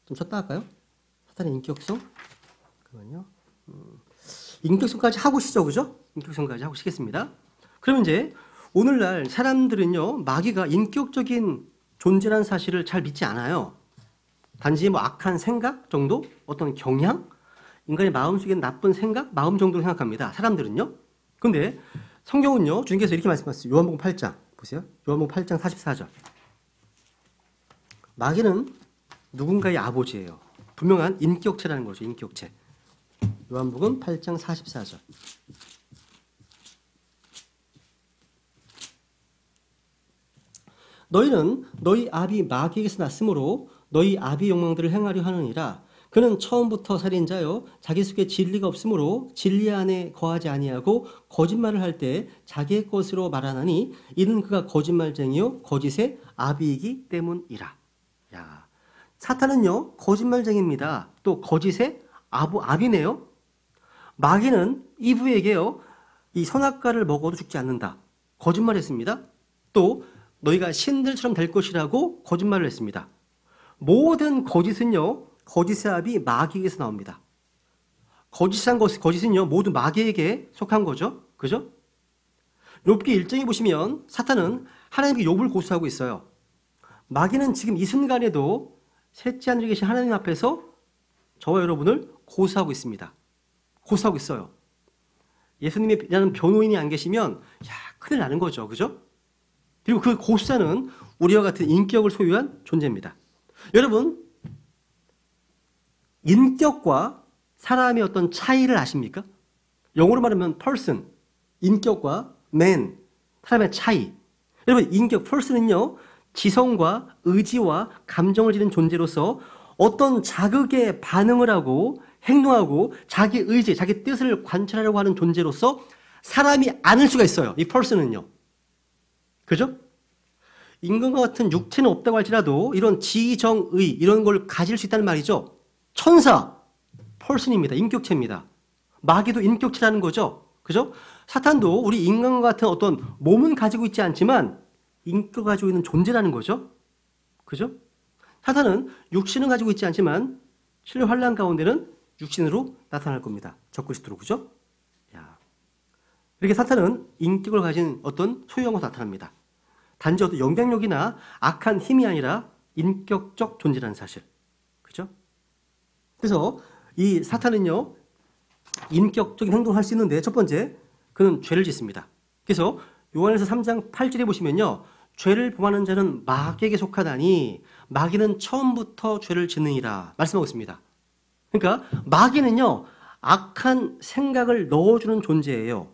좀 쉬었다 할까요? 사탄의 인격성? 잠깐만요. 인격성까지 하고 쉬죠, 그죠? 인격성까지 하고 쉬겠습니다. 그러면 이제 오늘날 사람들은요, 마귀가 인격적인 존재라는 사실을 잘 믿지 않아요. 단지 뭐 악한 생각 정도? 어떤 경향? 인간의 마음속에 나쁜 생각? 마음 정도로 생각합니다. 사람들은요. 근데 성경은요, 주님께서 이렇게 말씀하셨어요. 요한복음 8장. 보세요. 요한복음 8장 44절. 마귀는 누군가의 아버지예요. 분명한 인격체라는 거죠. 인격체. 요한복음 8장 44절. 너희는 너희 아비 마귀에게서 났으므로 너희 아비 욕망들을 행하려 하느니라. 그는 처음부터 살인자요 자기 속에 진리가 없으므로 진리 안에 거하지 아니하고 거짓말을 할 때 자기의 것으로 말하나니 이는 그가 거짓말쟁이요 거짓의 아비이기 때문이라. 야, 사탄은요 거짓말쟁이입니다. 또 거짓의 아비네요. 마귀는 이브에게요 이 선악과를 먹어도 죽지 않는다. 거짓말했습니다. 또 너희가 신들처럼 될 것이라고 거짓말을 했습니다. 모든 거짓은요 거짓의 아비 마귀에게서 나옵니다. 거짓은요 모두 마귀에게 속한 거죠. 그죠? 욥기 1장에 보시면 사탄은 하나님께 욥을 고소하고 있어요. 마귀는 지금 이 순간에도 셋째 하늘에 계신 하나님 앞에서 저와 여러분을 고소하고 있습니다. 고소하고 있어요. 예수님이라는 변호인이 안 계시면 큰일 나는 거죠. 그죠? 그리고 그 고소자는 우리와 같은 인격을 소유한 존재입니다. 여러분, 인격과 사람의 어떤 차이를 아십니까? 영어로 말하면 person, 인격과 man, 사람의 차이. 여러분, 인격, person은요, 지성과 의지와 감정을 지닌 존재로서 어떤 자극에 반응을 하고 행동하고 자기 의지, 자기 뜻을 관찰하려고 하는 존재로서 사람이 아닐 수가 있어요. 이 person은요. 그죠? 인간과 같은 육체는 없다고 할지라도 이런 지정의 이런 걸 가질 수 있다는 말이죠. 천사, person입니다. 인격체입니다. 마귀도 인격체라는 거죠. 그죠? 사탄도 우리 인간과 같은 어떤 몸은 가지고 있지 않지만 인격을 가지고 있는 존재라는 거죠. 그죠? 사탄은 육신은 가지고 있지 않지만 실로 환난 가운데는 육신으로 나타날 겁니다. 적그리스도로. 그죠? 이렇게 사탄은 인격을 가진 어떤 소유한 것으로 나타납니다. 단지 어떤 영향력이나 악한 힘이 아니라 인격적 존재라는 사실. 그죠? 그래서 이 사탄은요, 인격적인 행동을 할 수 있는데 첫 번째, 그는 죄를 짓습니다. 그래서 요한일서 3장 8절에 보시면요, 죄를 범하는 자는 마귀에게 속하다니 마귀는 처음부터 죄를 짓느니라 말씀하고 있습니다. 그러니까 마귀는요, 악한 생각을 넣어주는 존재예요.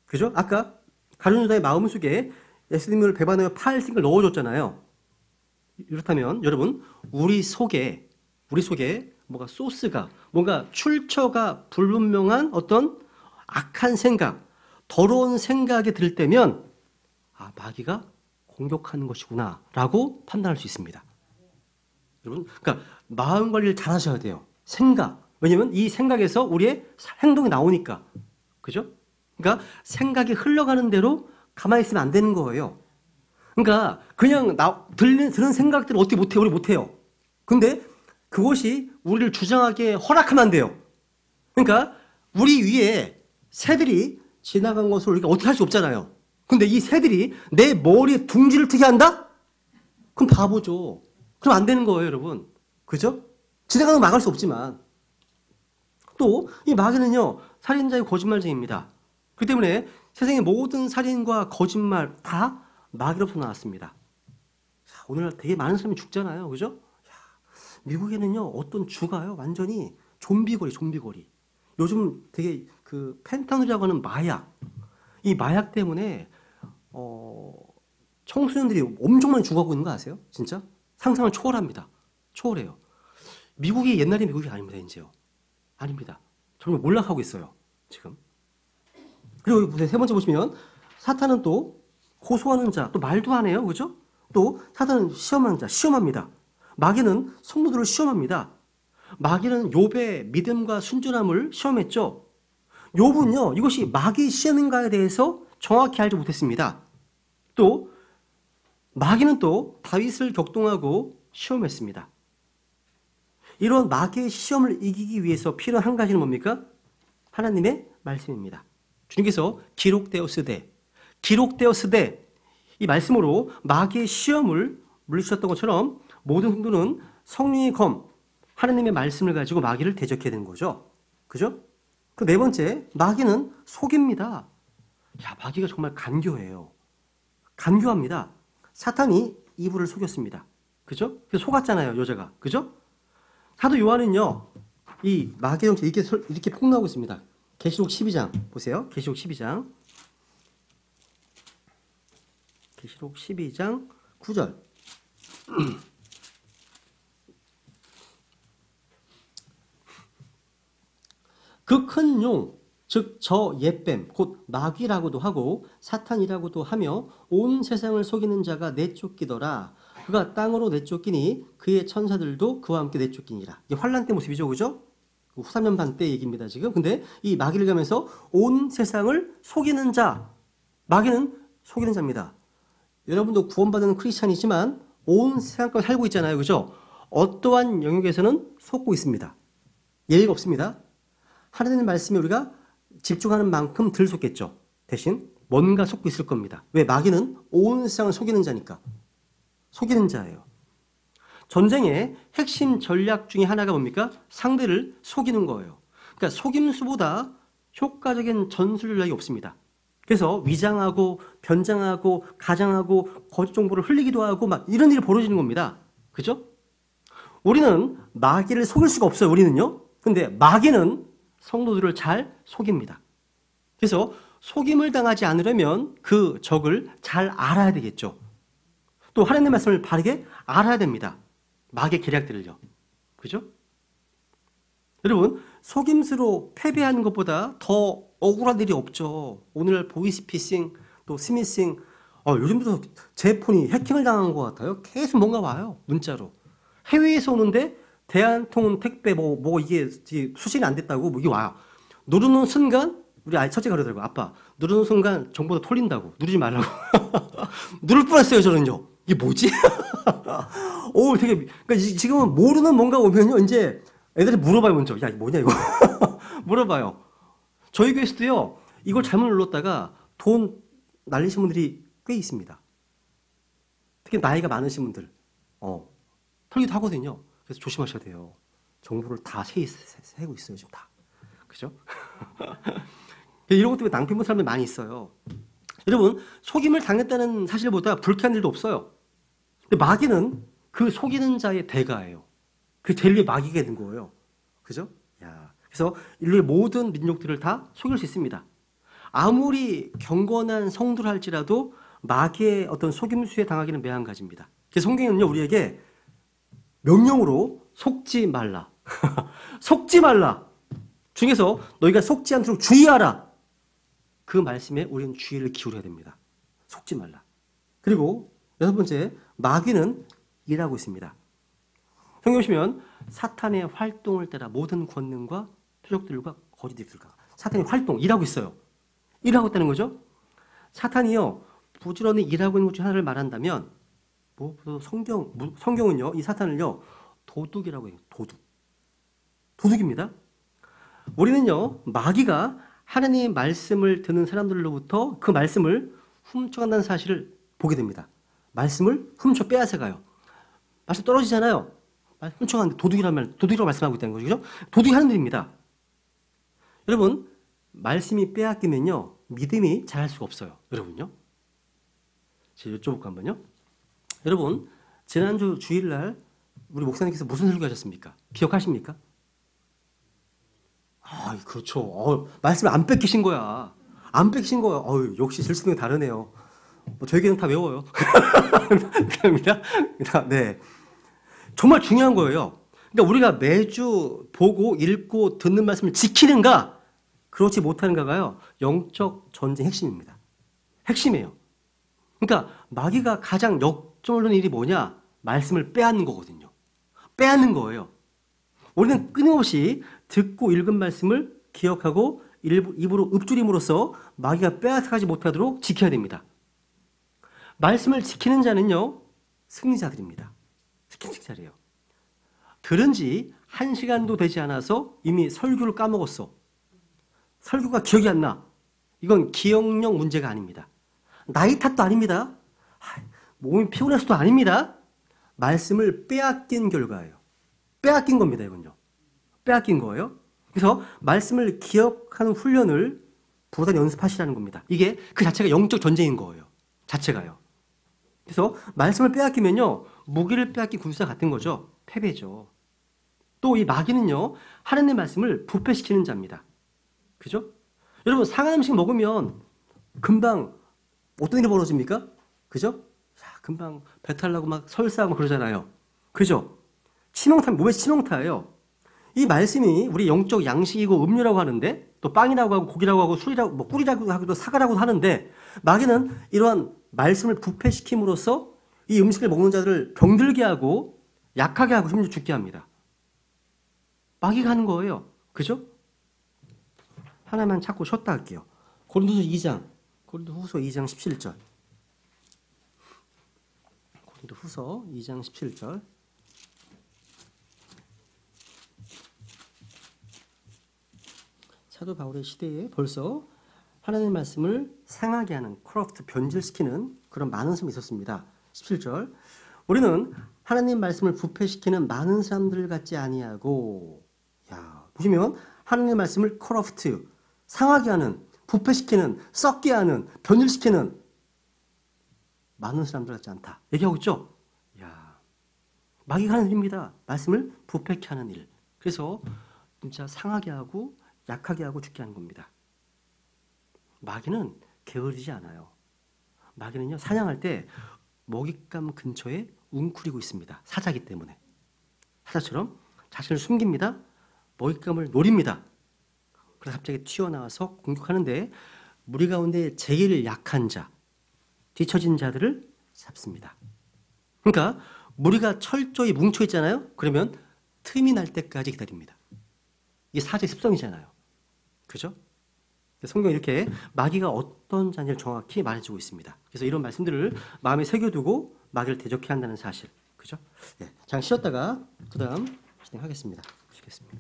그죠? 아까 가룟 유다의 마음속에 예수님을 배반하여 팔 생각을 넣어줬잖아요. 이렇다면 여러분, 우리 속에 뭔가 소스가, 뭔가 출처가 불분명한 어떤 악한 생각, 더러운 생각이 들 때면 마귀가 공격하는 것이구나 라고 판단할 수 있습니다. 여러분, 그러니까 마음 관리를 잘 하셔야 돼요. 생각. 왜냐면 이 생각에서 우리의 행동이 나오니까. 그죠? 그러니까 생각이 흘러가는 대로 가만히 있으면 안 되는 거예요. 그러니까 그냥 드는 생각들을 어떻게 못해요? 우리 못해요. 근데 그것이 우리를 주장하게 허락하면 안 돼요. 그러니까 우리 위에 새들이 지나간 것을 우리가 어떻게 할 수 없잖아요. 근데 이 새들이 내 머리에 둥지를 트게 한다? 그럼 바보죠. 그럼 안 되는 거예요, 여러분. 그죠? 지나가는 건 막을 수 없지만. 또 이 마귀는요, 살인자의 거짓말쟁이입니다. 그렇기 때문에 세상의 모든 살인과 거짓말 다 마귀로부터 나왔습니다. 오늘날 되게 많은 사람이 죽잖아요. 그죠? 미국에는요, 어떤 주가요, 완전히 좀비거리. 요즘 되게 그 펜타놀이라고 하는 마약, 이 마약 때문에 청소년들이 엄청 많이 죽어가고 있는 거 아세요? 진짜? 상상을 초월합니다. 초월해요. 미국이 옛날의 미국이 아닙니다, 이제요. 아닙니다. 정말 몰락하고 있어요, 지금. 그리고 세 번째 보시면 사탄은 또 고소하는 자, 또 말도 안 해요. 그죠? 또 사탄은 시험하는 자, 시험합니다. 마귀는 성도들을 시험합니다. 마귀는 욥의 믿음과 순전함을 시험했죠. 욥은요, 이것이 마귀 시험인가에 대해서 정확히 알지 못했습니다. 또 마귀는 또 다윗을 격동하고 시험했습니다. 이런 마귀의 시험을 이기기 위해서 필요한 한 가지는 뭡니까? 하나님의 말씀입니다. 주님께서 기록되었으되 이 말씀으로 마귀의 시험을 물리치셨던 것처럼 모든 성도는 성령의 검, 하나님의 말씀을 가지고 마귀를 대적해야 되는 거죠. 그죠? 그 네 번째, 마귀는 속입니다. 마귀가 정말 간교해요. 간교합니다. 사탄이 이브를 속였습니다. 그죠? 그래서 속았잖아요, 여자가. 그죠? 사도 요한은요, 이 마귀의 정체 이렇게 폭로하고 있습니다. 계시록 12장 보세요. 계시록 12장 9 9절. 그 큰 용, 즉 저 옛뱀, 곧 마귀라고도 하고 사탄이라고도 하며 온 세상을 속이는 자가 내쫓기더라. 그가 땅으로 내쫓기니 그의 천사들도 그와 함께 내쫓기니라. 이게 환란 때 모습이죠, 그죠? 3년 반 때 얘기입니다, 지금. 근데 이 마귀를 가면서 온 세상을 속이는 자, 마귀는 속이는 자입니다. 여러분도 구원받은 크리스찬이지만 온 세상까지 살고 있잖아요, 그죠? 어떠한 영역에서는 속고 있습니다. 예의가 없습니다. 하나님의 말씀에 우리가 집중하는 만큼 덜 속겠죠. 대신 뭔가 속고 있을 겁니다. 왜? 마귀는 온 세상을 속이는 자니까. 속이는 자예요. 전쟁의 핵심 전략 중에 하나가 뭡니까? 상대를 속이는 거예요. 그러니까 속임수보다 효과적인 전술력이 없습니다. 그래서 위장하고 변장하고 가장하고 거짓 정보를 흘리기도 하고 막 이런 일이 벌어지는 겁니다. 그죠? 우리는 마귀를 속일 수가 없어요. 우리는요. 근데 마귀는 성도들을 잘 속입니다. 그래서 속임을 당하지 않으려면 그 적을 잘 알아야 되겠죠. 또 하나님의 말씀을 바르게 알아야 됩니다. 마귀의 계략들을요. 그죠? 여러분, 속임수로 패배하는 것보다 더 억울한 일이 없죠. 오늘 보이스피싱, 또 스미싱, 요즘부터 제 폰이 해킹을 당한 것 같아요. 계속 뭔가 와요. 문자로. 해외에서 오는데 대한통운 택배 이게 수신이 안 됐다고 이게 와요. 누르는 순간 우리 첫째가 그러더라고요. 아빠, 누르는 순간 정보가 털린다고. 누르지 말라고. 누를 뻔했어요, 저는요. 이게 뭐지? 그러니까 지금은 모르는 뭔가 오면요, 이제 애들이 물어봐요, 먼저. 야, 이거 뭐냐, 이거. 물어봐요. 저희 교회에서도요, 이걸 잘못 눌렀다가 돈 날리신 분들이 꽤 있습니다. 특히 나이가 많으신 분들. 털기도 하거든요. 그래서 조심하셔야 돼요. 정보를 다 세고 있어요, 지금 다. 그죠? 이런 것 때문에 낭비 본 사람들이 많이 있어요. 여러분, 속임을 당했다는 사실보다 불쾌한 일도 없어요. 근데 마귀는 그 속이는 자의 대가예요. 그 제일 위에 마귀가 되는 거예요. 그죠? 그래서 인류의 모든 민족들을 다 속일 수 있습니다. 아무리 경건한 성도를 할지라도 마귀의 어떤 속임수에 당하기는 매한가지입니다. 그래서 성경은요, 우리에게 명령으로 속지 말라. 속지 말라. 중에서 너희가 속지 않도록 주의하라. 그 말씀에 우리는 주의를 기울여야 됩니다. 속지 말라. 그리고 6번째, 마귀는 일하고 있습니다. 성경 보시면 사탄의 활동을 따라 모든 권능과 표적들과 거짓 입술과 사탄의 활동, 일하고 있어요. 일하고 있다는 거죠. 사탄이요, 부지런히 일하고 있는 것 중 하나를 말한다면 성경은요, 이 사탄을요, 도둑이라고 해요. 도둑입니다. 우리는요, 마귀가 하나님의 말씀을 듣는 사람들로부터 그 말씀을 훔쳐간다는 사실을 보게 됩니다. 말씀을 훔쳐 빼앗아가요. 말씀 떨어지잖아요. 훔쳐가는데 도둑이라고 말씀하고 있다는 거죠. 도둑이 하는 일입니다. 여러분, 말씀이 빼앗기면요, 믿음이 잘할 수가 없어요. 여러분요. 제가 여쭤볼까 한번요. 여러분, 지난주 주일날 우리 목사님께서 무슨 설교 하셨습니까? 기억하십니까? 그렇죠. 말씀을 안 뺏기신 거야. 안 뺏기신 거예요. 역시 질서가 다르네요. 저에게는 다 외워요. 네. 정말 중요한 거예요. 그러니까 우리가 매주 보고 읽고 듣는 말씀을 지키는가, 그렇지 못하는가가요, 영적 전쟁 핵심입니다. 핵심이에요. 그러니까 마귀가 가장 역정을 두는 일이 뭐냐? 말씀을 빼앗는 거거든요. 빼앗는 거예요. 우리는 끊임없이 듣고 읽은 말씀을 기억하고 입으로 읊조림으로써 마귀가 빼앗아가지 못하도록 지켜야 됩니다. 말씀을 지키는 자는요, 승리자들입니다. 승리자래요. 들은 지 1시간도 되지 않아서 이미 설교를 까먹었어. 설교가 기억이 안 나. 이건 기억력 문제가 아닙니다. 나이 탓도 아닙니다. 몸이 피곤해서도 아닙니다. 말씀을 빼앗긴 결과예요. 빼앗긴 겁니다, 이건요. 빼앗긴 거예요. 그래서 말씀을 기억하는 훈련을 보다 연습하시라는 겁니다. 이게 그 자체가 영적 전쟁인 거예요. 자체가요. 그래서 말씀을 빼앗기면요, 무기를 빼앗긴 군사 같은 거죠. 패배죠. 또 이 마귀는요, 하나님의 말씀을 부패시키는 자입니다. 그죠? 여러분, 상한 음식 먹으면 금방 어떤 일이 벌어집니까? 그죠? 금방 배탈 나고 막 설사하고 그러잖아요. 그죠? 치명타, 몸에 치명타예요. 이 말씀이 우리 영적 양식이고 음료라고 하는데 또 빵이라고 하고 고기라고 하고 술이라고 뭐 꿀이라고 하기도 사과라고도 하는데 마귀는 이러한 말씀을 부패시킴으로써 이 음식을 먹는 자들을 병들게 하고 약하게 하고 심지어 죽게 합니다. 마귀가 하는 거예요. 그죠? 하나만 찾고 쉬었다 할게요. 고린도후서 2장 17절. 고린도후서 2장 17절. 사도 바울의 시대에 벌써 하나님의 말씀을 상하게 하는 코러프트 변질시키는 그런 많은 사람이 있었습니다. 17절. 우리는 하나님 말씀을 부패시키는 많은 사람들 같지 아니하고, 야, 보시면 하나님 말씀을 코러프트 상하게 하는, 부패시키는, 썩게 하는, 변질시키는 많은 사람들 같지 않다. 얘기하고 있죠? 야, 마귀가 하는 일입니다. 말씀을 부패케 하는 일. 그래서 진짜 상하게 하고 약하게 하고 죽게 하는 겁니다. 마귀는 게으르지 않아요. 마귀는요, 사냥할 때 먹잇감 근처에 웅크리고 있습니다. 사자기 때문에. 사자처럼 자신을 숨깁니다. 먹잇감을 노립니다. 그래서 갑자기 튀어나와서 공격하는데 무리 가운데 제일 약한 자, 뒤처진 자들을 잡습니다. 그러니까 무리가 철저히 뭉쳐 있잖아요. 그러면 틈이 날 때까지 기다립니다. 이게 사자의 습성이잖아요. 그죠? 성경이 이렇게 마귀가 어떤 자인지를 정확히 말해주고 있습니다. 그래서 이런 말씀들을 마음에 새겨두고 마귀를 대적해야 한다는 사실. 그죠? 네, 잠깐 쉬었다가 그 다음 진행하겠습니다. 보시겠습니다.